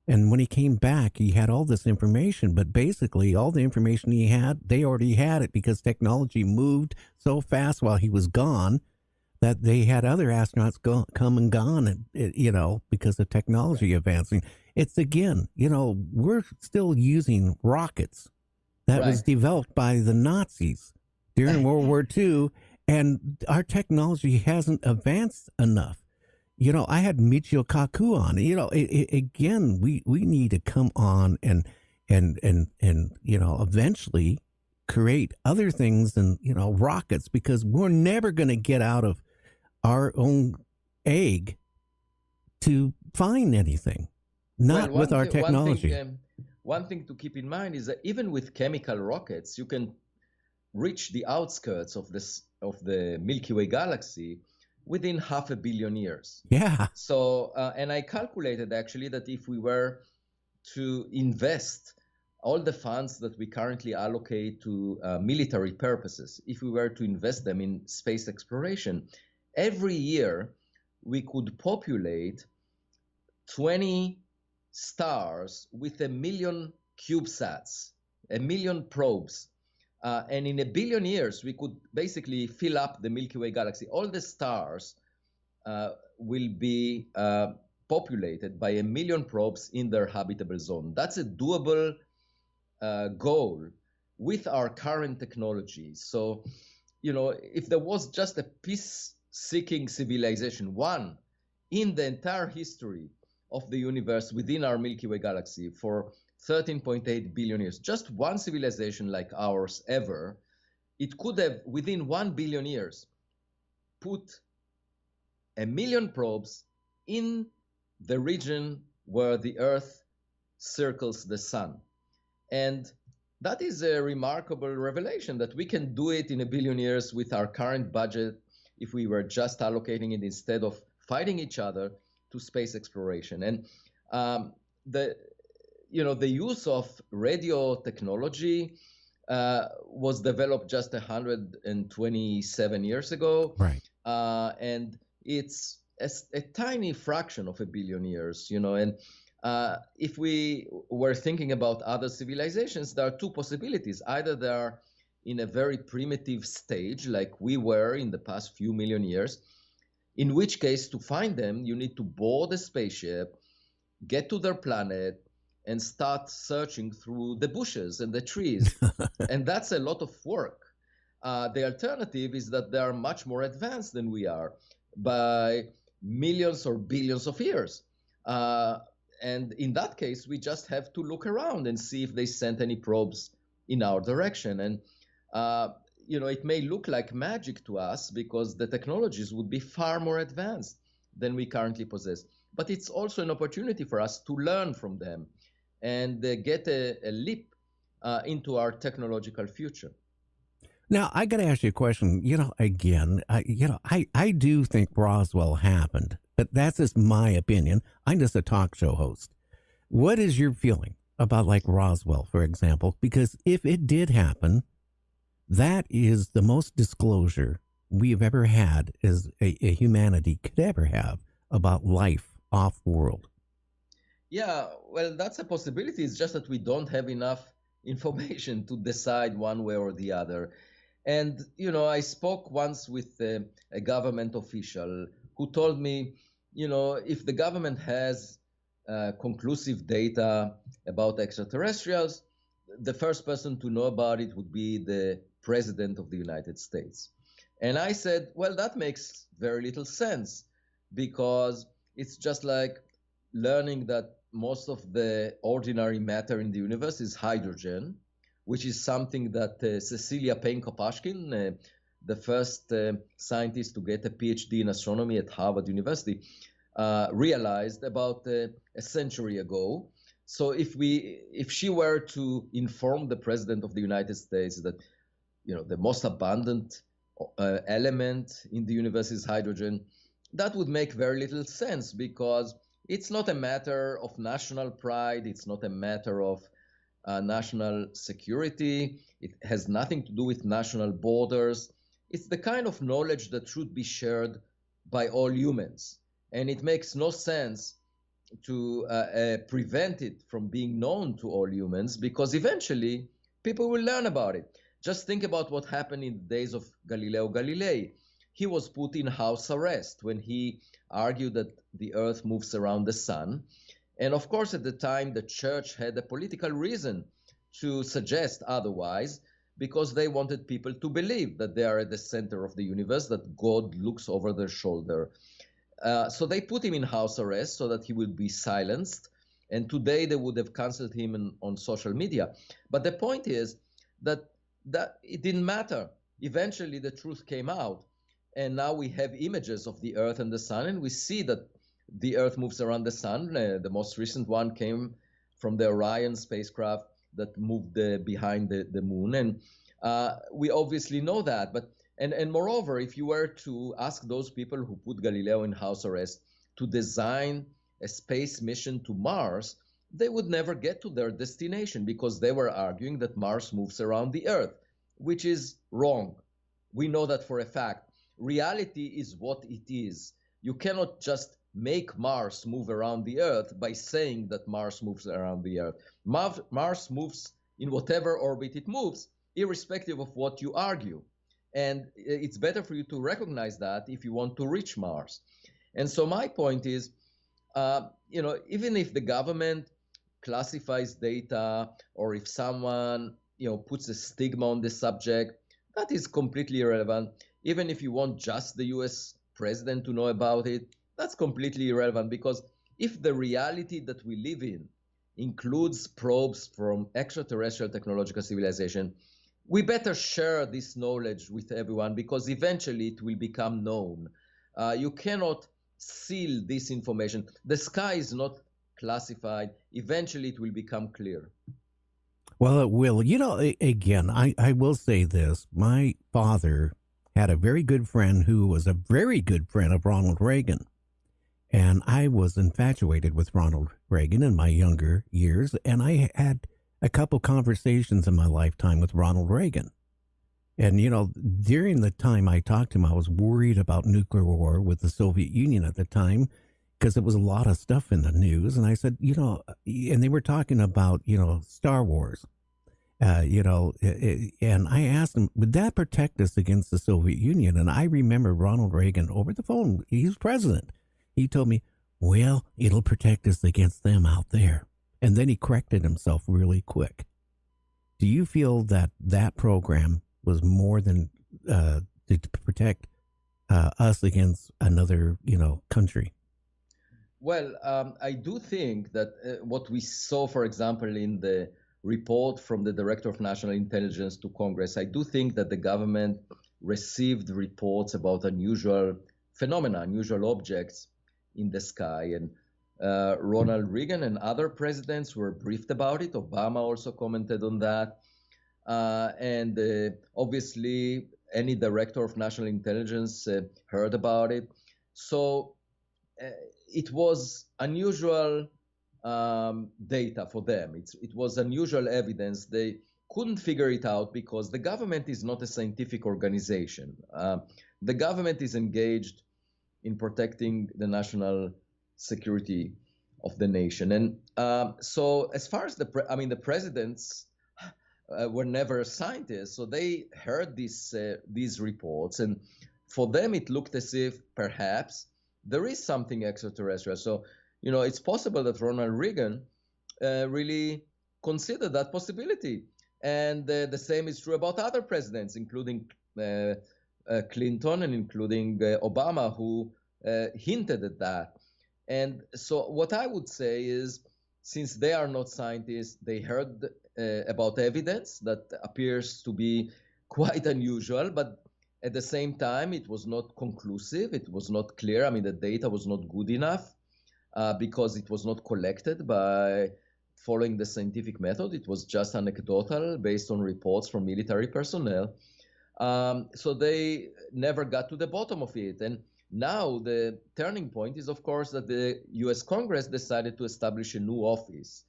And when he came back, he had all this information, but basically all the information he had, they already had it because technology moved so fast while he was gone that they had other astronauts come and gone, you know, because of technology advancing. It's, again, you know, we're still using rockets that was developed by the Nazis during World War II, and our technology hasn't advanced enough. You know, I had Michio Kaku on. You know, again, we need to come on and you know, eventually create other things and, rockets, because we're never going to get out of our own egg to find anything, not with our technology. One thing to keep in mind is that even with chemical rockets, you can reach the outskirts of the Milky Way galaxy within 500 million years. Yeah. So, and I calculated actually that if we were to invest all the funds that we currently allocate to military purposes, if we were to invest them in space exploration, every year we could populate 20 stars with 1 million CubeSats, 1 million probes. And in 1 billion years, we could basically fill up the Milky Way galaxy. All the stars will be populated by 1 million probes in their habitable zone. That's a doable goal with our current technology. So, if there was just a peace-seeking civilization, one in the entire history of the universe within our Milky Way galaxy for 13.8 billion years, just one civilization like ours ever, it could have, within 1 billion years, put 1 million probes in the region where the Earth circles the sun. And that is a remarkable revelation that we can do it in 1 billion years with our current budget if we were just allocating it instead of fighting each other to space exploration. And the use of radio technology was developed just 127 years ago. Right. And it's a tiny fraction of 1 billion years, and if we were thinking about other civilizations, there are two possibilities. Either they are in a very primitive stage, like we were in the past few million years, in which case to find them, you need to board a spaceship, get to their planet, and start searching through the bushes and the trees. And that's a lot of work. The alternative is that they are much more advanced than we are by millions or billions of years. And in that case, we just have to look around and see if they sent any probes in our direction. And, it may look like magic to us because the technologies would be far more advanced than we currently possess. But it's also an opportunity for us to learn from them and get a leap into our technological future. Now, I got to ask you a question. Again, I do think Roswell happened, but that's just my opinion. I'm just a talk show host. What is your feeling about like Roswell, for example? Because if it did happen, that is the most disclosure we've ever had as a humanity could ever have about life off-world. Yeah, well, that's a possibility. It's just that we don't have enough information to decide one way or the other. And, I spoke once with a government official who told me, if the government has conclusive data about extraterrestrials, the first person to know about it would be the President of the United States. And I said, well, that makes very little sense because it's just like learning that most of the ordinary matter in the universe is hydrogen, which is something that Cecilia Payne-Kopashkin, the first scientist to get a PhD in astronomy at Harvard University, realized about a century ago. So if she were to inform the President of the United States that, the most abundant element in the universe is hydrogen, that would make very little sense because it's not a matter of national pride. It's not a matter of national security. It has nothing to do with national borders. It's the kind of knowledge that should be shared by all humans. And it makes no sense to prevent it from being known to all humans because eventually people will learn about it. Just think about what happened in the days of Galileo Galilei. He was put in house arrest when he argued that the earth moves around the sun. And of course, at the time, the church had a political reason to suggest otherwise because they wanted people to believe that they are at the center of the universe, that God looks over their shoulder. So they put him in house arrest so that he would be silenced. And today they would have canceled him on social media. But the point is that that it didn't matter. Eventually, the truth came out. And now we have images of the Earth and the Sun, and we see that the Earth moves around the Sun. The most recent one came from the Orion spacecraft that moved behind the Moon. And we obviously know that. And moreover, if you were to ask those people who put Galileo in house arrest to design a space mission to Mars, they would never get to their destination because they were arguing that Mars moves around the Earth, which is wrong. We know that for a fact. Reality is what it is. You cannot just make Mars move around the Earth by saying that Mars moves around the Earth. Mars moves in whatever orbit it moves, irrespective of what you argue. And it's better for you to recognize that if you want to reach Mars. And so my point is, even if the government classifies data, or if someone, puts a stigma on the subject, that is completely irrelevant. Even if you want just the US president to know about it, that's completely irrelevant, because if the reality that we live in includes probes from extraterrestrial technological civilization, we better share this knowledge with everyone, because eventually it will become known. You cannot seal this information. The sky is not classified. Eventually it will become clear. Well, it will. Again, I will say this. My father had a very good friend who was a very good friend of Ronald Reagan. And I was infatuated with Ronald Reagan in my younger years. And I had a couple conversations in my lifetime with Ronald Reagan. And, during the time I talked to him, I was worried about nuclear war with the Soviet Union at the time, because there was a lot of stuff in the news. And I said, and they were talking about, Star Wars, and I asked him, would that protect us against the Soviet Union? And I remember Ronald Reagan over the phone, he was president. He told me, well, it'll protect us against them out there. And then he corrected himself really quick. Do you feel that that program was more than to protect us against another, country? Well, I do think that what we saw, for example, in the report from the Director of National Intelligence to Congress, I do think that the government received reports about unusual phenomena, unusual objects in the sky. And Ronald Reagan and other presidents were briefed about it. Obama also commented on that. And obviously, any Director of National Intelligence heard about it. So it was unusual data for them. It was unusual evidence. They couldn't figure it out because the government is not a scientific organization. The government is engaged in protecting the national security of the nation. And so as far as the presidents were never scientists, so they heard these reports, and for them it looked as if perhaps there is something extraterrestrial. So, it's possible that Ronald Reagan really considered that possibility. And the same is true about other presidents, including Clinton and including Obama, who hinted at that. And so what I would say is, since they are not scientists, they heard about evidence that appears to be quite unusual, but at the same time, it was not conclusive. It was not clear. The data was not good enough because it was not collected by following the scientific method. It was just anecdotal based on reports from military personnel. So they never got to the bottom of it. And now the turning point is, of course, that the US Congress decided to establish a new office.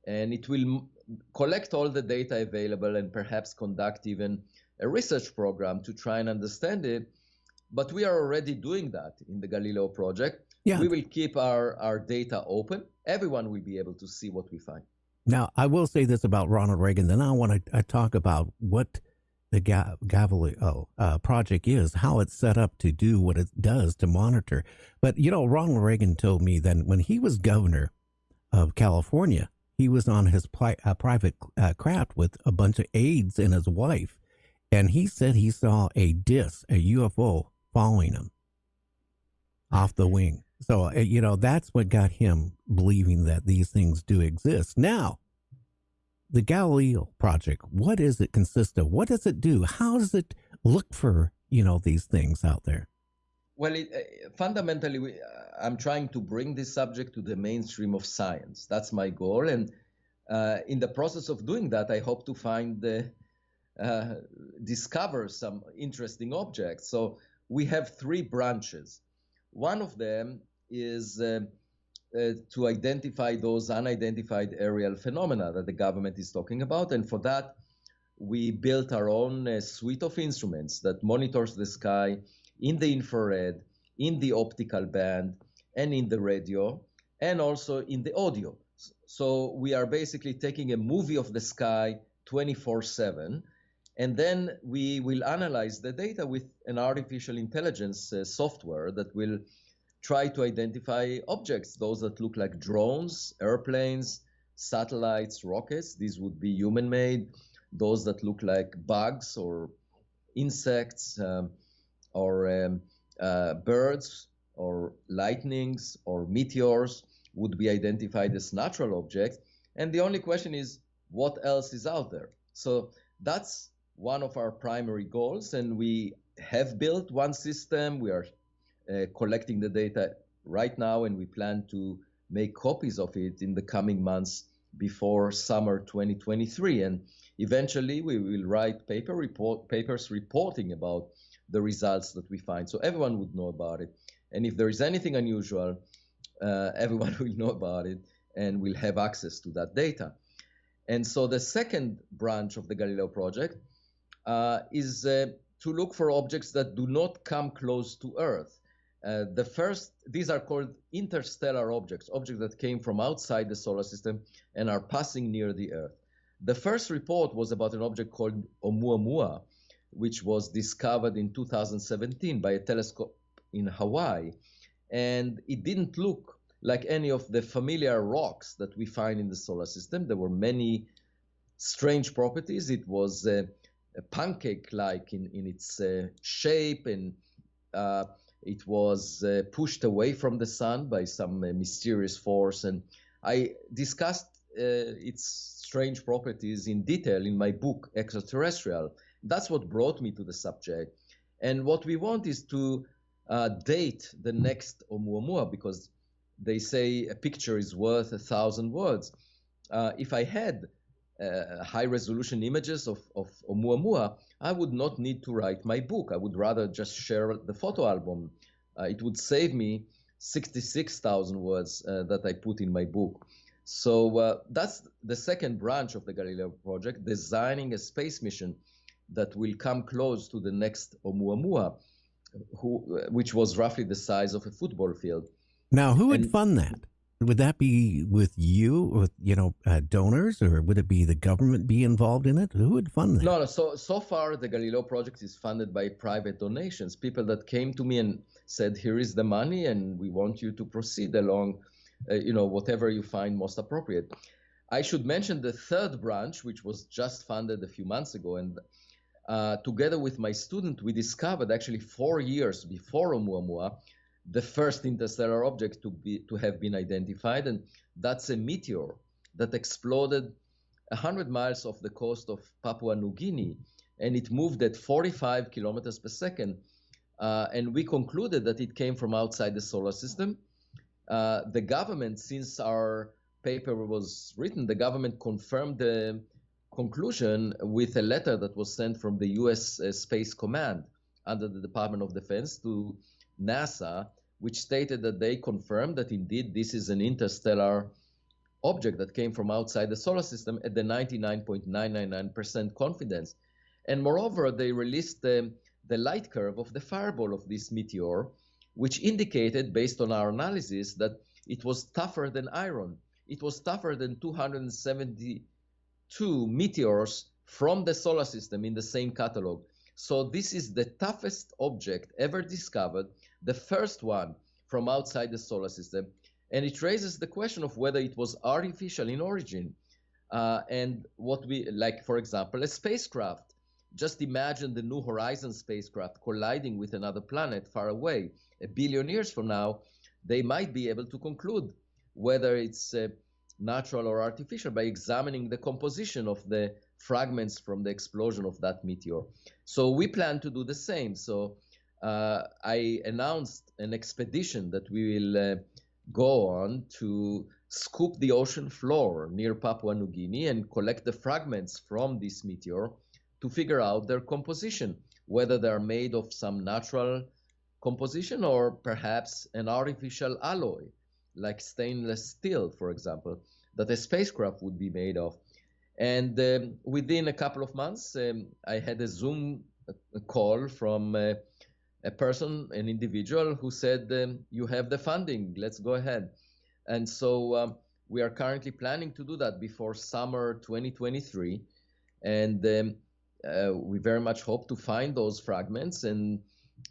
And it will collect all the data available and perhaps conduct even a research program to try and understand it. But we are already doing that in the Galileo project. Yeah. We will keep our data open. Everyone will be able to see what we find. Now, I will say this about Ronald Reagan. Then I want to talk about what the Galileo project is, how it's set up to do what it does to monitor. But, Ronald Reagan told me that when he was governor of California, he was on his private craft with a bunch of aides and his wife. And he said he saw a disc, a UFO, following him off the wing. So, that's what got him believing that these things do exist. Now, the Galileo project, what does it consist of? What does it do? How does it look for, these things out there? Well, fundamentally, I'm trying to bring this subject to the mainstream of science. That's my goal. And in the process of doing that, I hope to discover some interesting objects. So we have three branches. One of them is to identify those unidentified aerial phenomena that the government is talking about. And for that, we built our own suite of instruments that monitors the sky in the infrared, in the optical band, and in the radio, and also in the audio. So we are basically taking a movie of the sky 24/7, and then we will analyze the data with an artificial intelligence software that will try to identify objects, those that look like drones, airplanes, satellites, rockets. These would be human-made. Those that look like bugs or insects, or birds or lightnings or meteors would be identified as natural objects. And the only question is, what else is out there? So that's one of our primary goals. And we have built one system. We are collecting the data right now, and we plan to make copies of it in the coming months before summer 2023. And eventually we will write papers reporting about the results that we find, so everyone would know about it. And if there is anything unusual, everyone will know about it and will have access to that data. And so the second branch of the Galileo project is to look for objects that do not come close to Earth. These are called interstellar objects that came from outside the solar system and are passing near the Earth. The first report was about an object called Oumuamua, which was discovered in 2017 by a telescope in Hawaii. And it didn't look like any of the familiar rocks that we find in the solar system. There were many strange properties. It was a pancake-like in its shape, and it was pushed away from the sun by some mysterious force. And I discussed its strange properties in detail in my book, Extraterrestrial. That's what brought me to the subject. And what we want is to date the next Oumuamua, because they say a picture is worth 1,000 words. If I had high-resolution images of Oumuamua, I would not need to write my book. I would rather just share the photo album. It would save me 66,000 words that I put in my book. So that's the second branch of the Galileo project, designing a space mission that will come close to the next Oumuamua, which was roughly the size of a football field. Now, who would fund that? Would that be with you, with donors, or would it be the government be involved in it? Who would fund that? No. So far, the Galileo project is funded by private donations. People that came to me and said, "Here is the money, and we want you to proceed along, whatever you find most appropriate." I should mention the third branch, which was just funded a few months ago, and together with my student, we discovered actually 4 years before Oumuamua the first interstellar object to have been identified, and that's a meteor that exploded 100 miles off the coast of Papua New Guinea, and it moved at 45 kilometers per second, and we concluded that it came from outside the solar system. The government, since our paper was written, the government confirmed the conclusion with a letter that was sent from the U.S. Space Command under the Department of Defense to NASA, which stated that they confirmed that indeed this is an interstellar object that came from outside the solar system at the 99.999% confidence. And moreover, they released the light curve of the fireball of this meteor, which indicated, based on our analysis, that it was tougher than iron. It was tougher than 272 meteors from the solar system in the same catalog. So this is the toughest object ever discovered, the first one from outside the solar system. And it raises the question of whether it was artificial in origin. And what we, like, for example, a spacecraft. Just imagine the New Horizons spacecraft colliding with another planet far away. 1 billion years from now, they might be able to conclude whether it's natural or artificial, by examining the composition of the fragments from the explosion of that meteor. So we plan to do the same. So I announced an expedition that we will go on to scoop the ocean floor near Papua New Guinea and collect the fragments from this meteor to figure out their composition, whether they're made of some natural composition or perhaps an artificial alloy, like stainless steel, for example, that a spacecraft would be made of. And within a couple of months, I had a Zoom call from a person, an individual, who said, you have the funding, let's go ahead. And so we are currently planning to do that before summer 2023. And we very much hope to find those fragments. And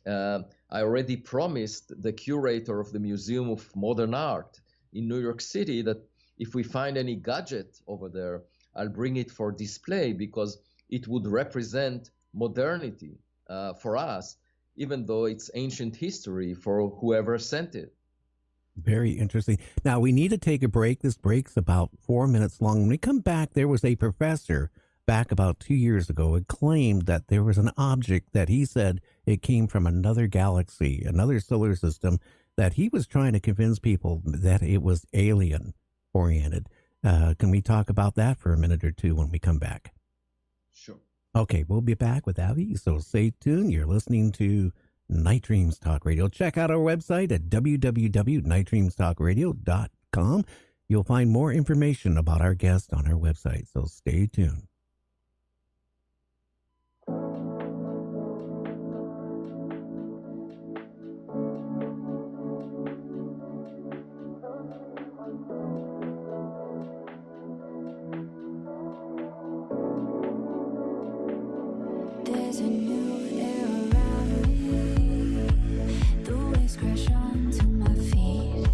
I already promised the curator of the Museum of Modern Art in New York City that if we find any gadget over there, I'll bring it for display, because it would represent modernity for us, even though it's ancient history for whoever sent it. Very interesting. Now, we need to take a break. This break's about 4 minutes long. When we come back, there was a professor back about 2 years ago who claimed that there was an object that he said it came from another galaxy, another solar system, that he was trying to convince people that it was alien-oriented. Can we talk about that for a minute or two when we come back? Sure. Okay, we'll be back with Avi, so stay tuned. You're listening to Night Dreams Talk Radio. Check out our website at www.nightdreamstalkradio.com. You'll find more information about our guest on our website, so stay tuned. There's a new air around me. The waves crash onto my feet.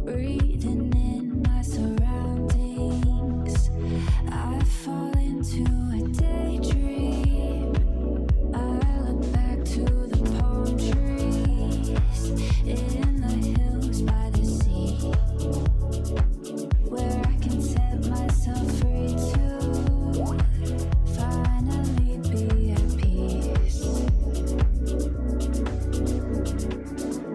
Breathing in my surroundings. I fall into a daydream. I look back to the palm trees in the hills by the sea, where I can set myself free to finally be at peace.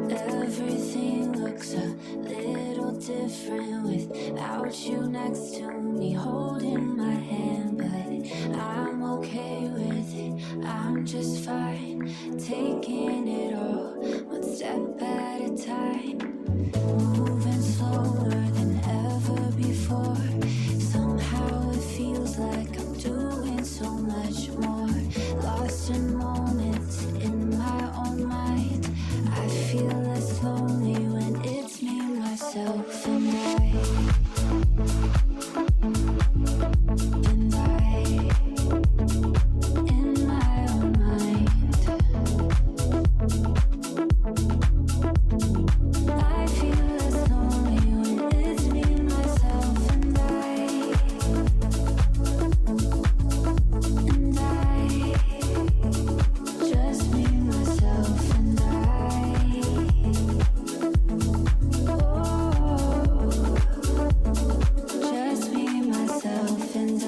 Everything looks a little different without you next to me, holding my hand, but I'm okay with it. I'm just fine, taking it all one step at a time, moving slower than ever before. Somehow it feels like I'm doing so much more, lost in moments in my own mind. I feel less lonely when it's me, myself, and I. And I, in my own mind. I feel less lonely when it's me, myself, and I. And I, just me, myself, and I. Oh, just me, myself, and I.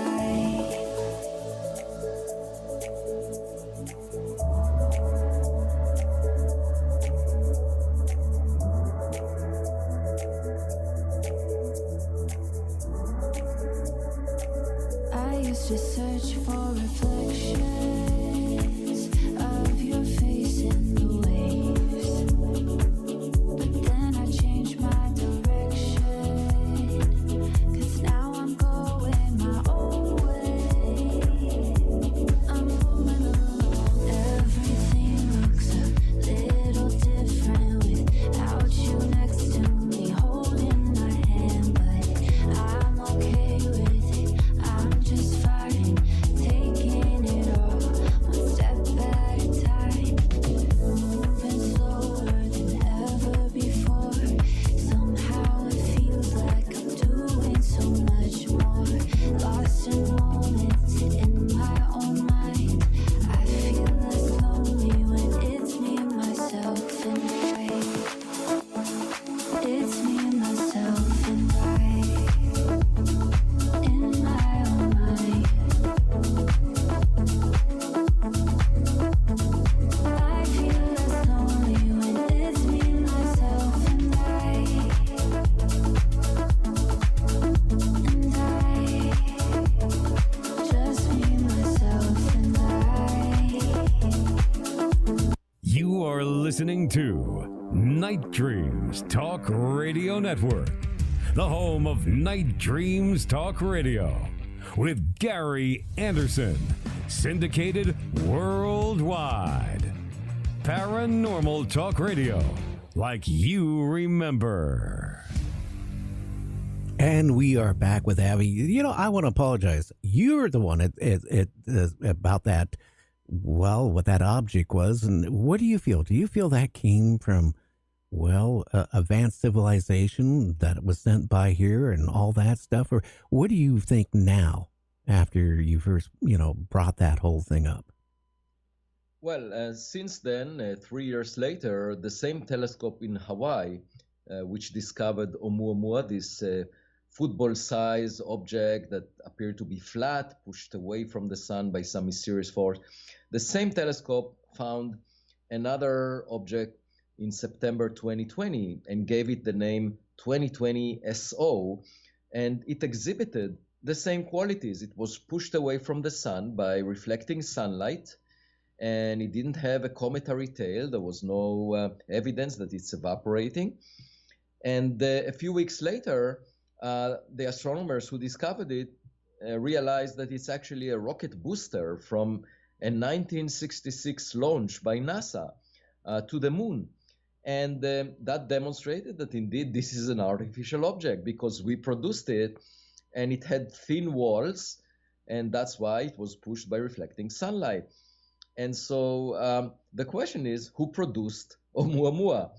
I used to search for reflections of your face in the waves, but then I changed my direction, 'cause now I'm going my own way. I'm moving along. Everything looks a little different without you next to me, holding my hand, but I'm okay with it. I'm just fine, taking it all listening to Night Dreams Talk Radio Network, the home of Night Dreams Talk Radio, with Gary Anderson, syndicated worldwide. Paranormal Talk Radio, like you remember. And we are back with Avi. You know, I want to apologize. You're the one about that, well, what that object was. And what do you feel? Do you feel that came from, well, advanced civilization that was sent by here and all that stuff? Or what do you think now after you first, brought that whole thing up? Well, since then, 3 years later, the same telescope in Hawaii, which discovered Oumuamua, this football-sized object that appeared to be flat, pushed away from the sun by some mysterious force. The same telescope found another object in September 2020 and gave it the name 2020 SO, and it exhibited the same qualities. It was pushed away from the sun by reflecting sunlight, and it didn't have a cometary tail. There was no evidence that it's evaporating. And a few weeks later, the astronomers who discovered it realized that it's actually a rocket booster from a 1966 launch by NASA to the moon. And that demonstrated that indeed this is an artificial object because we produced it and it had thin walls, and that's why it was pushed by reflecting sunlight. And so the question is, who produced Oumuamua?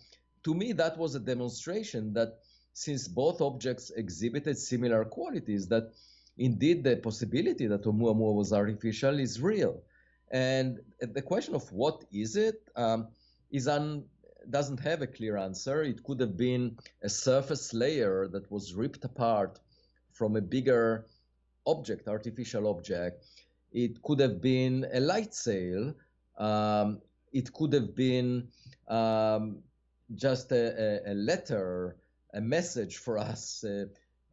To me, that was a demonstration that since both objects exhibited similar qualities, that indeed the possibility that Oumuamua was artificial is real. And the question of what is it doesn't have a clear answer. It could have been a surface layer that was ripped apart from a bigger object, artificial object. It could have been a light sail. It could have been just a letter, a message for us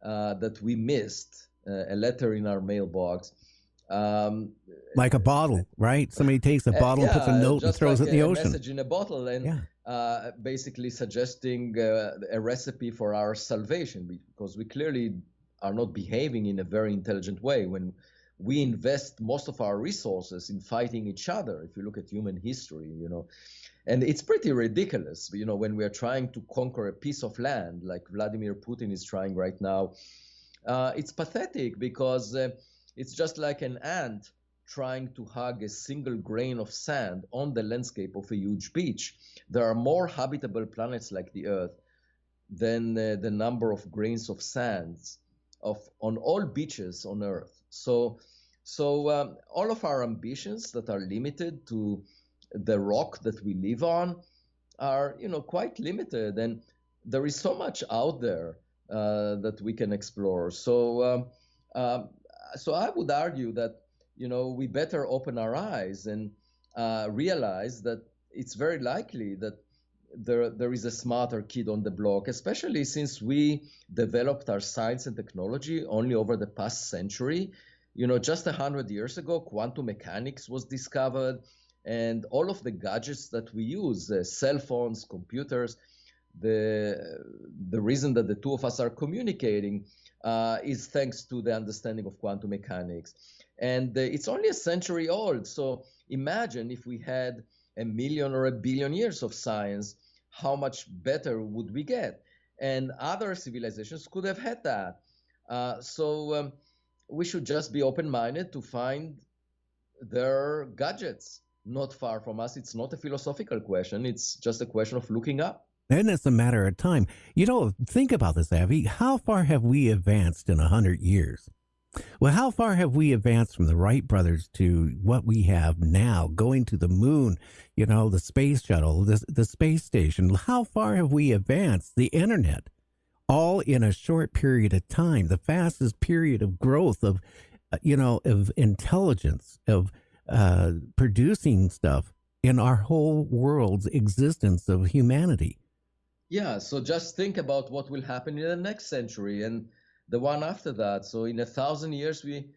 that we missed, a letter in our mailbox. Like a bottle, right? Somebody takes a bottle, puts a note, and throws it in the ocean. A message in a bottle, and basically suggesting a recipe for our salvation, because we clearly are not behaving in a very intelligent way when we invest most of our resources in fighting each other. If you look at human history, and it's pretty ridiculous, when we are trying to conquer a piece of land like Vladimir Putin is trying right now. It's pathetic because it's just like an ant trying to hug a single grain of sand on the landscape of a huge beach. There are more habitable planets like the Earth than the number of grains of sands on all beaches on Earth. So all of our ambitions that are limited to the rock that we live on are, quite limited. And there is so much out there that we can explore. So I would argue that, we better open our eyes and realize that it's very likely that there is a smarter kid on the block, especially since we developed our science and technology only over the past century. Just 100 years ago, quantum mechanics was discovered, and all of the gadgets that we use, cell phones, computers, the reason that the two of us are communicating is thanks to the understanding of quantum mechanics. And it's only a century old. So imagine if we had 1 million or 1 billion years of science, how much better would we get? And other civilizations could have had that. So we should just be open-minded to find their gadgets not far from us. It's not a philosophical question. It's just a question of looking up. And it's a matter of time. Think about this, Avi. How far have we advanced in 100 years? Well, how far have we advanced from the Wright brothers to what we have now, going to the moon, the space shuttle, the space station? How far have we advanced? The internet, all in a short period of time, the fastest period of growth of intelligence, of producing stuff in our whole world's existence of humanity. Yeah, so just think about what will happen in the next century and the one after that. So in 1,000 years, we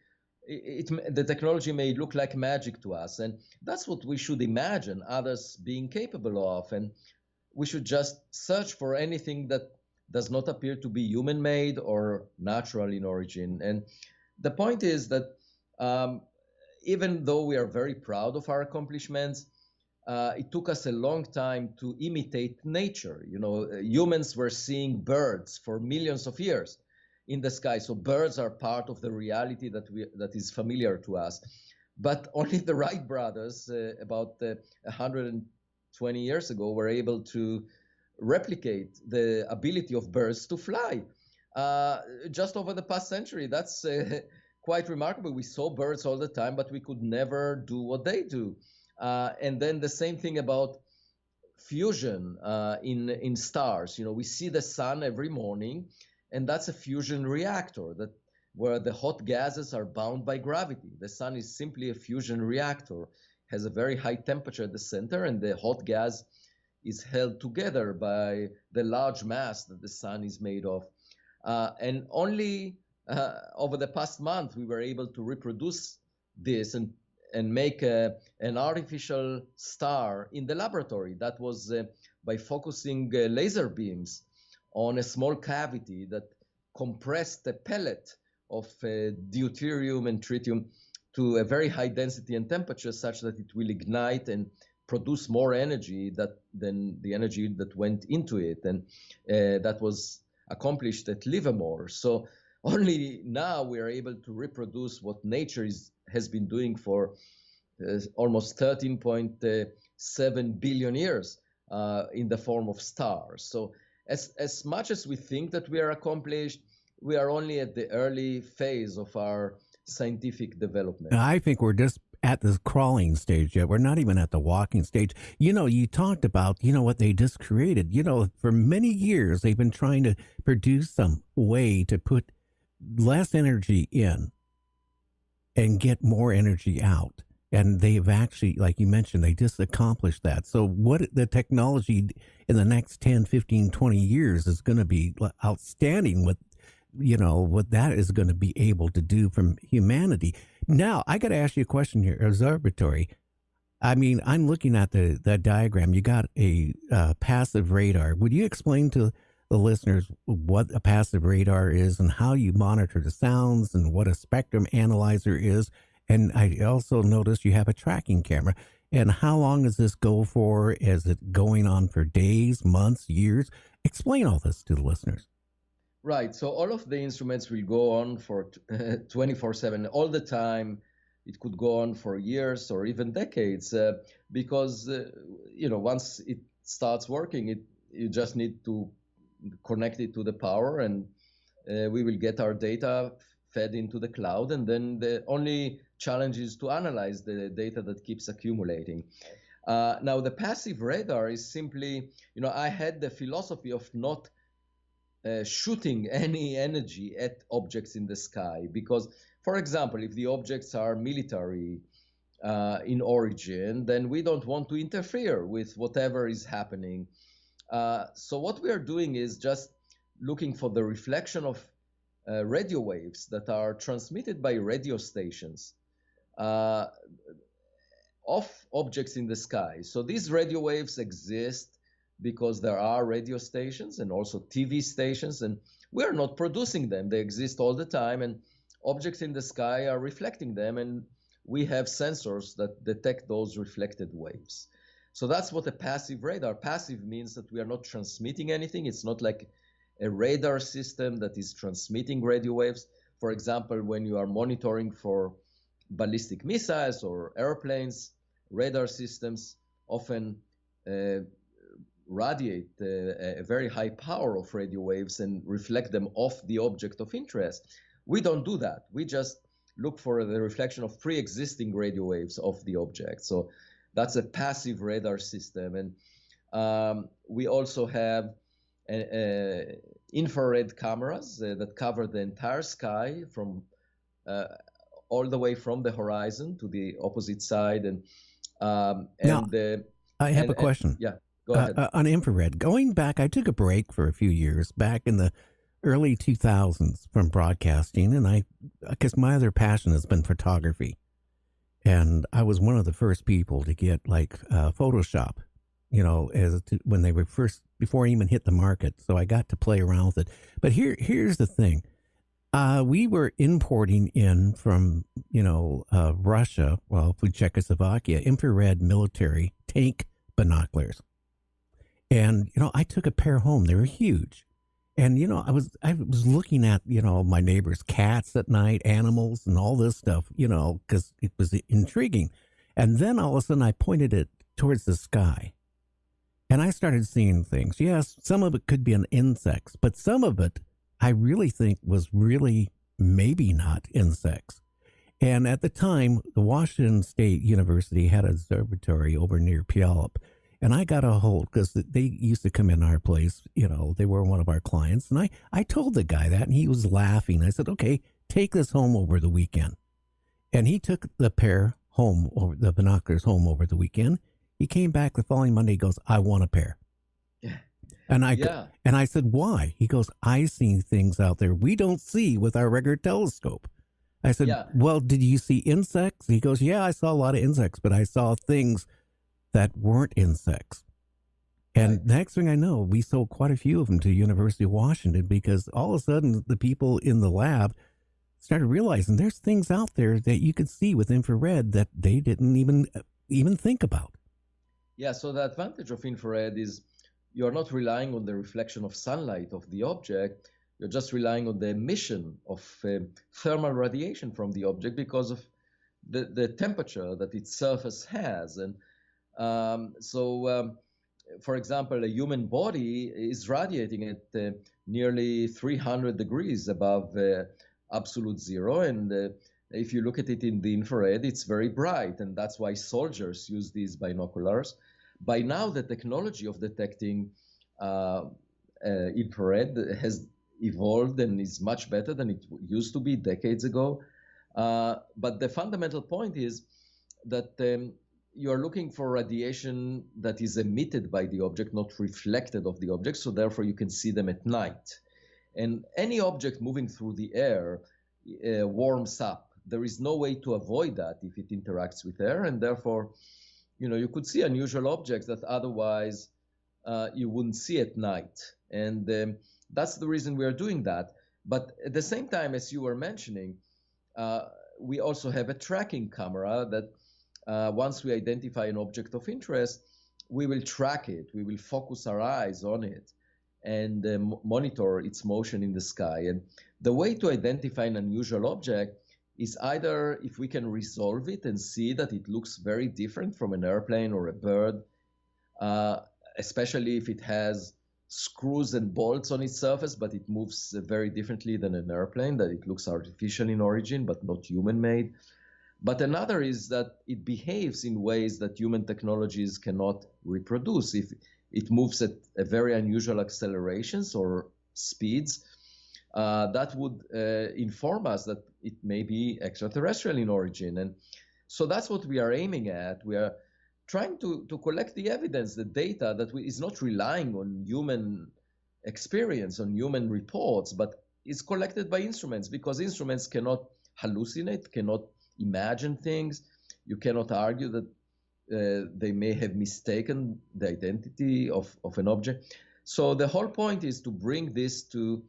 the technology may look like magic to us, and that's what we should imagine others being capable of, and we should just search for anything that does not appear to be human-made or natural in origin. And the point is that even though we are very proud of our accomplishments, it took us a long time to imitate nature. Humans were seeing birds for millions of years in the sky. So birds are part of the reality that is familiar to us. But only the Wright brothers, about 120 years ago, were able to replicate the ability of birds to fly. Just over the past century, that's quite remarkable. We saw birds all the time, but we could never do what they do. And then the same thing about fusion in stars. We see the sun every morning, and that's a fusion reactor where the hot gases are bound by gravity. The sun is simply a fusion reactor, has a very high temperature at the center, and the hot gas is held together by the large mass that the sun is made of. And only over the past month, we were able to reproduce this and make an artificial star in the laboratory. That was by focusing laser beams on a small cavity that compressed a pellet of deuterium and tritium to a very high density and temperature such that it will ignite and produce more energy than the energy that went into it. And that was accomplished at Livermore. So only now we are able to reproduce what nature has been doing for almost 13.7 billion years in the form of stars. So as much as we think that we are accomplished, we are only at the early phase of our scientific development. I think we're just at the crawling stage yet. We're not even at the walking stage. You talked about, what they just created. For many years, they've been trying to produce some way to put less energy in and get more energy out. And they've actually, like you mentioned, they just accomplished that. So what the technology in the next 10, 15, 20 years is going to be outstanding with, what that is going to be able to do from humanity. Now, I got to ask you a question here, observatory. I mean, I'm looking at the diagram. You got a passive radar. Would you explain to the listeners what a passive radar is and how you monitor the sounds and what a spectrum analyzer is? And I also noticed you have a tracking camera. And how long does this go for? Is it going on for days, months, years? Explain all this to the listeners. Right. So all of the instruments will go on for 24/7 all the time. It could go on for years or even decades because, once it starts working, you just need to connect it to the power, and we will get our data fed into the cloud. And then the only challenge is to analyze the data that keeps accumulating. Now, the passive radar is simply, I had the philosophy of not shooting any energy at objects in the sky because, for example, if the objects are military in origin, then we don't want to interfere with whatever is happening. So what we are doing is just looking for the reflection of radio waves that are transmitted by radio stations of objects in the sky. So these radio waves exist because there are radio stations and also TV stations, and we're not producing them. They exist all the time, and objects in the sky are reflecting them, and we have sensors that detect those reflected waves. So that's what a passive radar. Passive means that we are not transmitting anything. It's not like a radar system that is transmitting radio waves. For example, when you are monitoring for ballistic missiles or airplanes, radar systems often radiate a very high power of radio waves and reflect them off the object of interest. We don't do that. We just look for the reflection of pre-existing radio waves of the object. So that's a passive radar system. And we also have infrared cameras that cover the entire sky from all the way from the horizon to the opposite side. And now, I have a question. Yeah. Go ahead. On infrared, going back, I took a break for a few years back in the early 2000s from broadcasting, and because my other passion has been photography. And I was one of the first people to get like Photoshop, when they were first, before I even hit the market. So I got to play around with it. But here's the thing. We were importing in from, Russia, through Czechoslovakia, infrared military tank binoculars. And, I took a pair home. They were huge. And, I was looking at, my neighbor's cats at night, animals and all this stuff, because it was intriguing. And then all of a sudden I pointed it towards the sky and I started seeing things. Yes, some of it could be an insects, but some of it I really think was really maybe not insects. And at the time, the Washington State University had an observatory over near Puyallup. And I got a hold, because they used to come in our place, they were one of our clients. And I told the guy that, and he was laughing. I said, okay, take this home over the weekend. And he took the the binoculars home over the weekend. He came back the following Monday, he goes, I want a pair. Yeah. And I said, why? He goes, I seen things out there we don't see with our regular telescope. I said, well, did you see insects? He goes, yeah, I saw a lot of insects, but I saw things that weren't insects. And the next thing I know, we sold quite a few of them to University of Washington, because all of a sudden the people in the lab started realizing there's things out there that you could see with infrared that they didn't even think about. Yeah, so the advantage of infrared is you're not relying on the reflection of sunlight of the object. You're just relying on the emission of thermal radiation from the object because of the temperature that its surface has. And for example, a human body is radiating at nearly 300 degrees above absolute zero. And if you look at it in the infrared, it's very bright. And that's why soldiers use these binoculars. By now, the technology of detecting infrared has evolved and is much better than it used to be decades ago. But the fundamental point is that you're looking for radiation that is emitted by the object, not reflected of the object, so therefore you can see them at night. And any object moving through the air warms up. There is no way to avoid that if it interacts with air, and therefore, you could see unusual objects that otherwise you wouldn't see at night. And that's the reason we are doing that. But at the same time, as you were mentioning, we also have a tracking camera that once we identify an object of interest, we will track it. We will focus our eyes on it and monitor its motion in the sky. And the way to identify an unusual object is either if we can resolve it and see that it looks very different from an airplane or a bird, especially if it has screws and bolts on its surface, but it moves very differently than an airplane, that it looks artificial in origin, but not human-made. But another is that it behaves in ways that human technologies cannot reproduce. If it moves at a very unusual accelerations or speeds, that would inform us that it may be extraterrestrial in origin. And so that's what we are aiming at. We are trying to collect the evidence, the data that is not relying on human experience, on human reports, but is collected by instruments, because instruments cannot hallucinate, cannot imagine things. You cannot argue that they may have mistaken the identity of an object. So the whole point is to bring this to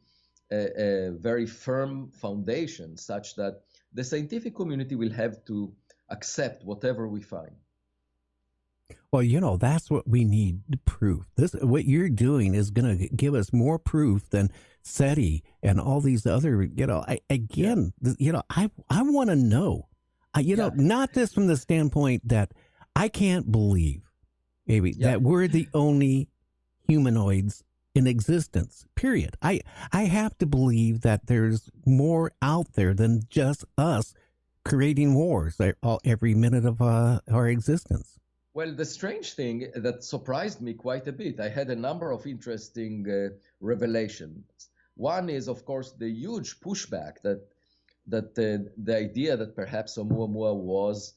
a very firm foundation, such that the scientific community will have to accept whatever we find. Well, that's what we need, proof. What you're doing is going to give us more proof than SETI and all these other, I want to know. Not just from the standpoint that I can't believe, maybe, that we're the only humanoids in existence, period. I have to believe that there's more out there than just us creating wars every minute of our existence. Well, the strange thing that surprised me quite a bit, I had a number of interesting revelations. One is, of course, the huge pushback that the idea that perhaps Oumuamua was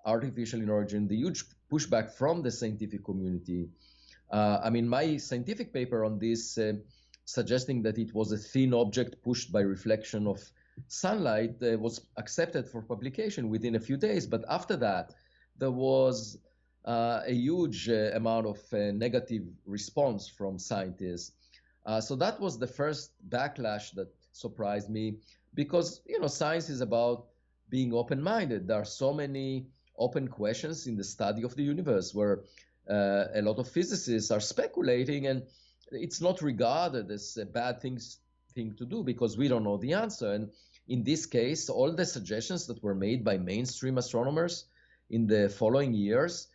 artificial in origin, the huge pushback from the scientific community. My scientific paper on this suggesting that it was a thin object pushed by reflection of sunlight, was accepted for publication within a few days. But after that, there was a huge amount of negative response from scientists. So that was the first backlash that surprised me, because science is about being open-minded. There are so many open questions in the study of the universe where a lot of physicists are speculating, and it's not regarded as a bad thing to do because we don't know the answer. And in this case, all the suggestions that were made by mainstream astronomers in the following years,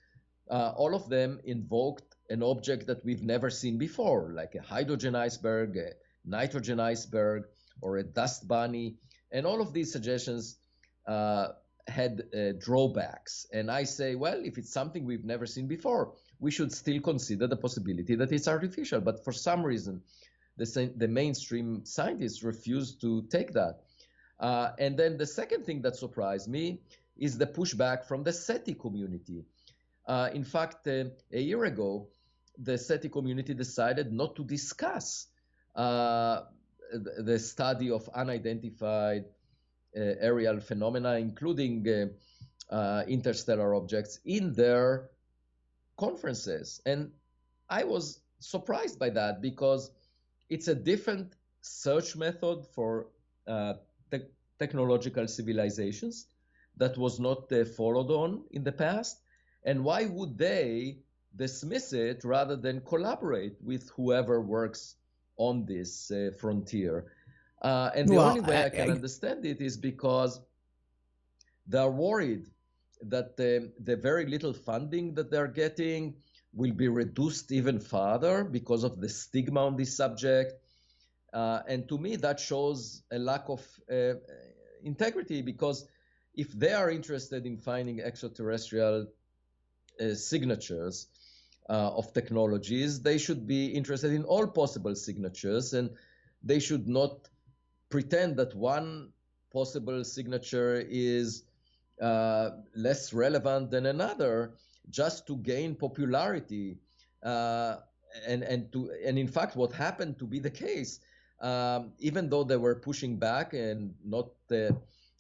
all of them invoked an object that we've never seen before, like a hydrogen iceberg, a nitrogen iceberg, or a dust bunny. And all of these suggestions had drawbacks. And I say, well, if it's something we've never seen before, we should still consider the possibility that it's artificial. But for some reason, the mainstream scientists refused to take that. And then the second thing that surprised me is the pushback from the SETI community. In fact, a year ago, the SETI community decided not to discuss the study of unidentified aerial phenomena, including interstellar objects, in their conferences. And I was surprised by that because it's a different search method for technological civilizations that was not followed on in the past. And why would they dismiss it rather than collaborate with whoever works on this frontier? And the only way I can understand it is because they're worried that the very little funding that they're getting will be reduced even further because of the stigma on this subject. And to me, that shows a lack of integrity, because if they are interested in finding extraterrestrial signatures of technologies, they should be interested in all possible signatures, and they should not pretend that one possible signature is less relevant than another just to gain popularity. And in fact, what happened to be the case, even though they were pushing back and not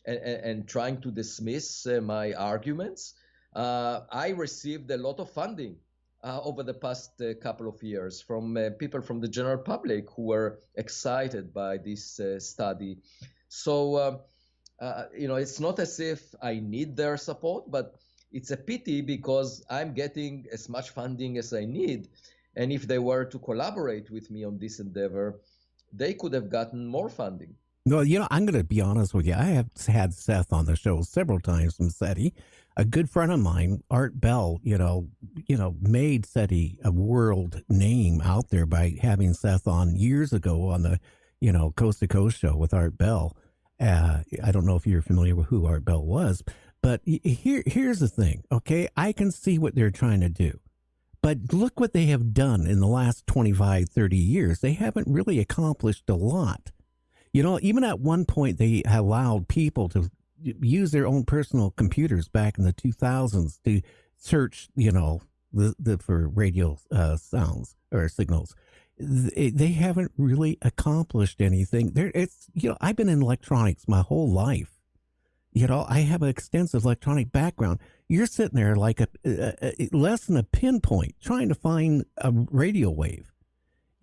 and trying to dismiss my arguments, I received a lot of funding over the past couple of years from people from the general public who were excited by this study. So, it's not as if I need their support, but it's a pity because I'm getting as much funding as I need. And if they were to collaborate with me on this endeavor, they could have gotten more funding. Well, I'm going to be honest with you. I have had Seth on the show several times from SETI. A good friend of mine, Art Bell, made SETI a world name out there by having Seth on years ago on the, Coast to Coast show with Art Bell. I don't know if you're familiar with who Art Bell was, but here's the thing, okay? I can see what they're trying to do. But look what they have done in the last 25, 30 years. They haven't really accomplished a lot. Even at one point, they allowed people to use their own personal computers back in the 2000s to search, for radio sounds or signals. They haven't really accomplished anything. I've been in electronics my whole life. I have an extensive electronic background. You're sitting there like a less than a pinpoint trying to find a radio wave.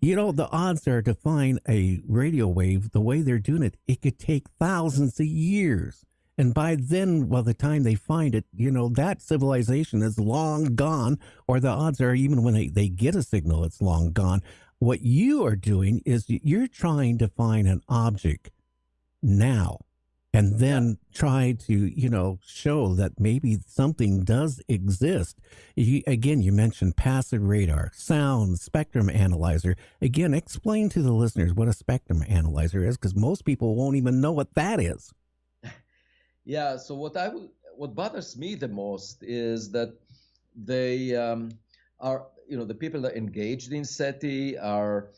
The odds are to find a radio wave, the way they're doing it, it could take thousands of years. And by then, by the time they find it, that civilization is long gone, or the odds are even when they get a signal, it's long gone. What you are doing is you're trying to find an object now and then try to, show that maybe something does exist. Again, you mentioned passive radar, sound, spectrum analyzer. Again, explain to the listeners what a spectrum analyzer is, because most people won't even know what that is. Yeah, so what bothers me the most is that they are, the people that engaged in SETI are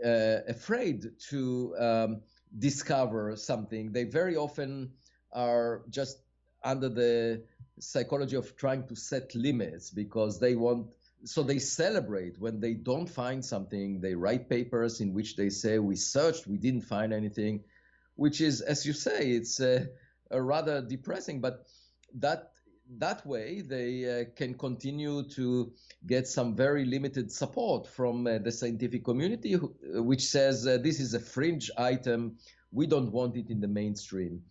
afraid to discover something. They very often are just under the psychology of trying to set limits because they want So they celebrate when they don't find something. They write papers in which they say, we searched, we didn't find anything, which is, as you say, it's a rather depressing, but that way they can continue to get some very limited support from the scientific community, which says this is a fringe item, we don't want it in the mainstream.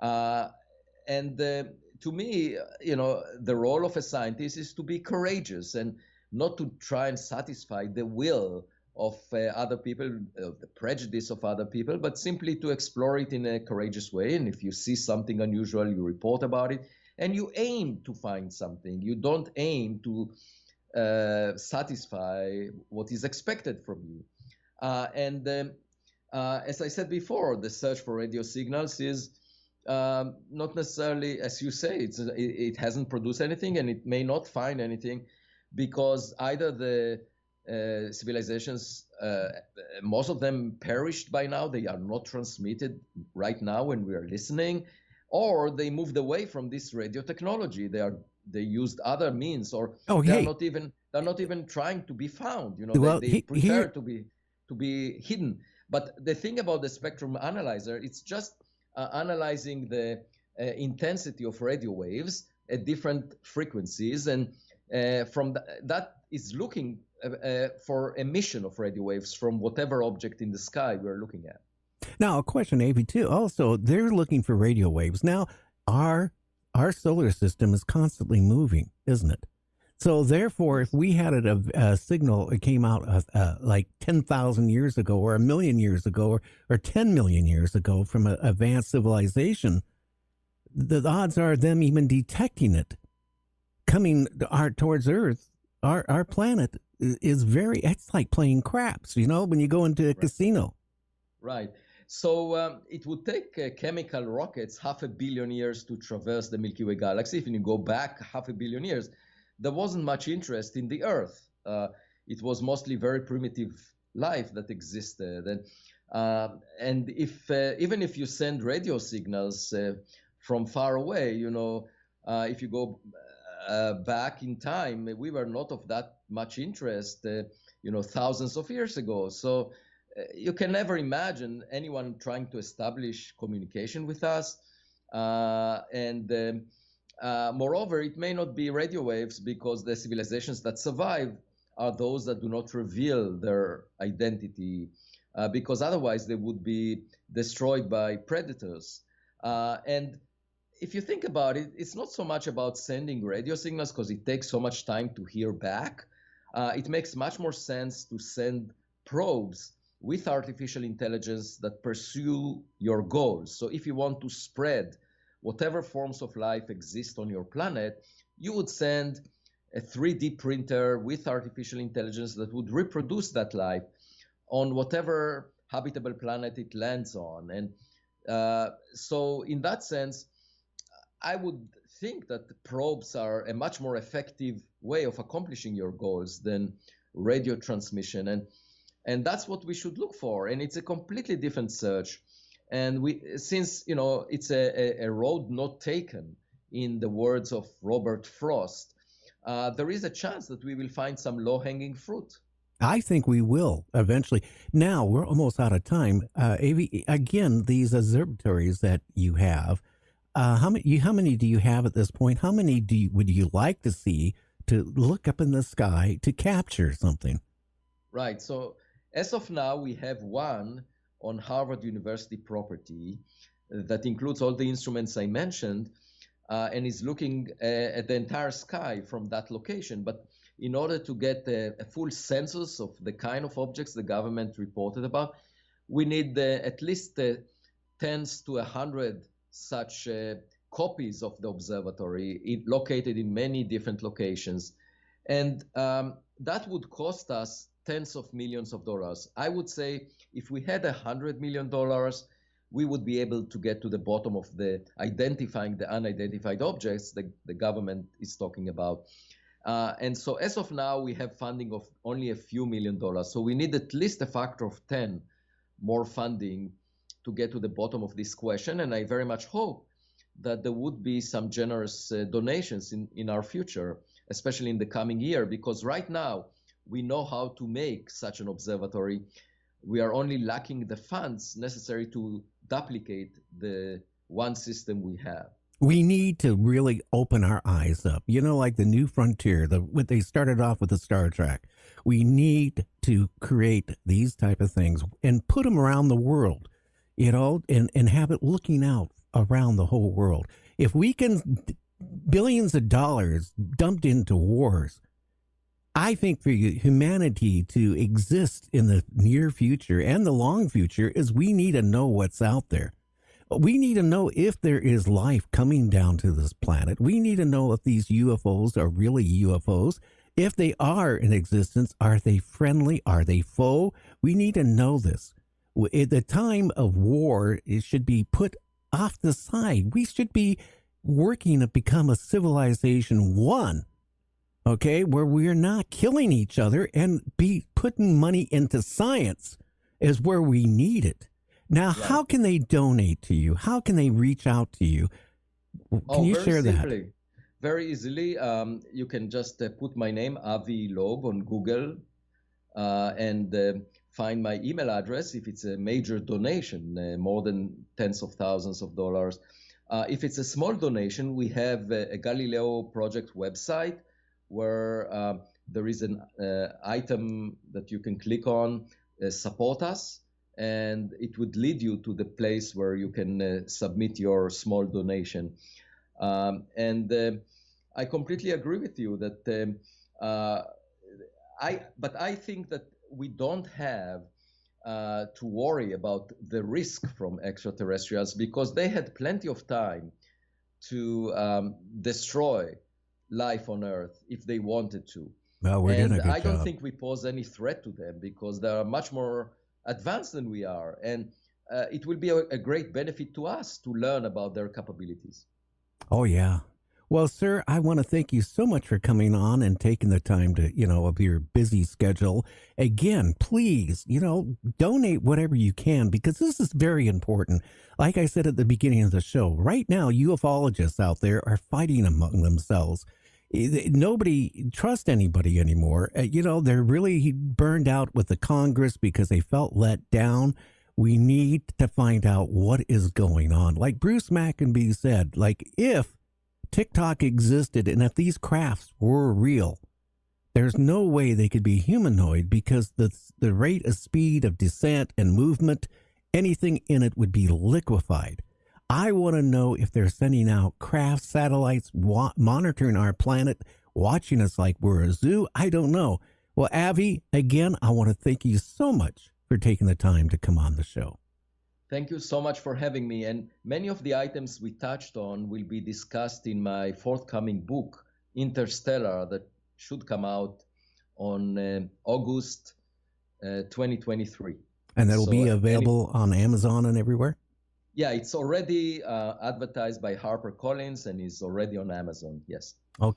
And to me, the role of a scientist is to be courageous and not to try and satisfy the will of other people, the prejudice of other people, but simply to explore it in a courageous way. And if you see something unusual, you report about it, and you aim to find something. You don't aim to satisfy what is expected from you. As I said before, the search for radio signals is not necessarily, as you say, it hasn't produced anything, and it may not find anything, because either the civilizations, most of them perished by now, they are not transmitted right now when we are listening, or they moved away from this radio technology. They used other means, or they're not even trying to be found. They prefer to be hidden. But the thing about the spectrum analyzer, it's just analyzing the intensity of radio waves at different frequencies, and from that is looking for emission of radio waves from whatever object in the sky we're looking at. Now, a question, Avi, too. Also, they're looking for radio waves. Now, our solar system is constantly moving, isn't it? So, therefore, if we had a signal that came out like 10,000 years ago, or 1 million years ago, or 10 million years ago from an advanced civilization, the odds are them even detecting it coming towards Earth, our planet is it's like playing craps, when you go into a casino. Right. So it would take chemical rockets 500 million years to traverse the Milky Way galaxy. If you go back 500 million years, there wasn't much interest in the Earth. It was mostly very primitive life that existed. And if even if you send radio signals from far away, if you go back in time, we were not of that much interest, thousands of years ago. So you can never imagine anyone trying to establish communication with us. Moreover, it may not be radio waves, because the civilizations that survive are those that do not reveal their identity, because otherwise they would be destroyed by predators. And if you think about it, it's not so much about sending radio signals, because it takes so much time to hear back. It makes much more sense to send probes with artificial intelligence that pursue your goals. So if you want to spread whatever forms of life exist on your planet, you would send a 3D printer with artificial intelligence that would reproduce that life on whatever habitable planet it lands on. And so in that sense, I would think that the probes are a much more effective way of accomplishing your goals than radio transmission. And that's what we should look for. And it's a completely different search. And since it's a road not taken, in the words of Robert Frost, there is a chance that we will find some low-hanging fruit. I think we will eventually. Now, we're almost out of time. Avi, again, these observatories that you have, how many do you have at this point? How many would you like to see to look up in the sky to capture something? Right. So as of now, we have one on Harvard University property that includes all the instruments I mentioned, and is looking at the entire sky from that location. But in order to get a full census of the kind of objects the government reported about, we need at least tens to 100 such copies of the observatory located in many different locations. And that would cost us tens of millions of dollars. I would say if we had $100 million, we would be able to get to the bottom of identifying the unidentified objects the government is talking about. And so as of now, we have funding of only a few $1 million. So we need at least a factor of 10 more funding to get to the bottom of this question. And I very much hope that there would be some generous donations in our future. especially in the coming year, because right now we know how to make such an observatory. We are only lacking the funds necessary to duplicate the one system we have. We need to really open our eyes up. You know, like the New Frontier, what they started off with the Star Trek. We need to create these type of things and put them around the world, you know, and have it looking out around the whole world. If we can, billions of dollars dumped into wars, I think for humanity to exist in the near future and the long future is we need to know what's out there. We need to know if there is life coming down to this planet. We need to know if these UFOs are really UFOs. If they are in existence, are they friendly? Are they foe? We need to know this. At the time of war, it should be put off the side. We should be working to become a civilization one, okay, where we're not killing each other and be putting money into science is where we need it. Now, how can they donate to you? How can they reach out to you? Can you share that? Very easily. You can just put my name, Avi Loeb, on Google and find my email address if it's a major donation, more than tens of thousands of dollars. If it's a small donation, we have a Galileo Project website where there is an item that you can click on, support us, and it would lead you to the place where you can submit your small donation. I completely agree with you that I think that we don't have to worry about the risk from extraterrestrials because they had plenty of time to destroy life on Earth if they wanted to. Well, we're doing a good job. I don't think we pose any threat to them because they are much more advanced than we are. And it will be a great benefit to us to learn about their capabilities. Oh, yeah. Well, sir, I want to thank you so much for coming on and taking the time to, of your busy schedule. Again, please, donate whatever you can because this is very important. Like I said at the beginning of the show, right now, ufologists out there are fighting among themselves. Nobody trusts anybody anymore. They're really burned out with the Congress because they felt let down. We need to find out what is going on. Like Bruce Maccabee said, if TikTok existed and if these crafts were real, there's no way they could be humanoid because the rate of speed of descent and movement, anything in it would be liquefied. I want to know if they're sending out craft satellites monitoring our planet, watching us like we're a zoo. I don't know. Well, Avi, again, I want to thank you so much for taking the time to come on the show. Thank you so much for having me. And many of the items we touched on will be discussed in my forthcoming book, Interstellar, that should come out on August 2023. And that'll be available on Amazon and everywhere? Yeah, it's already advertised by HarperCollins and is already on Amazon, yes. Okay.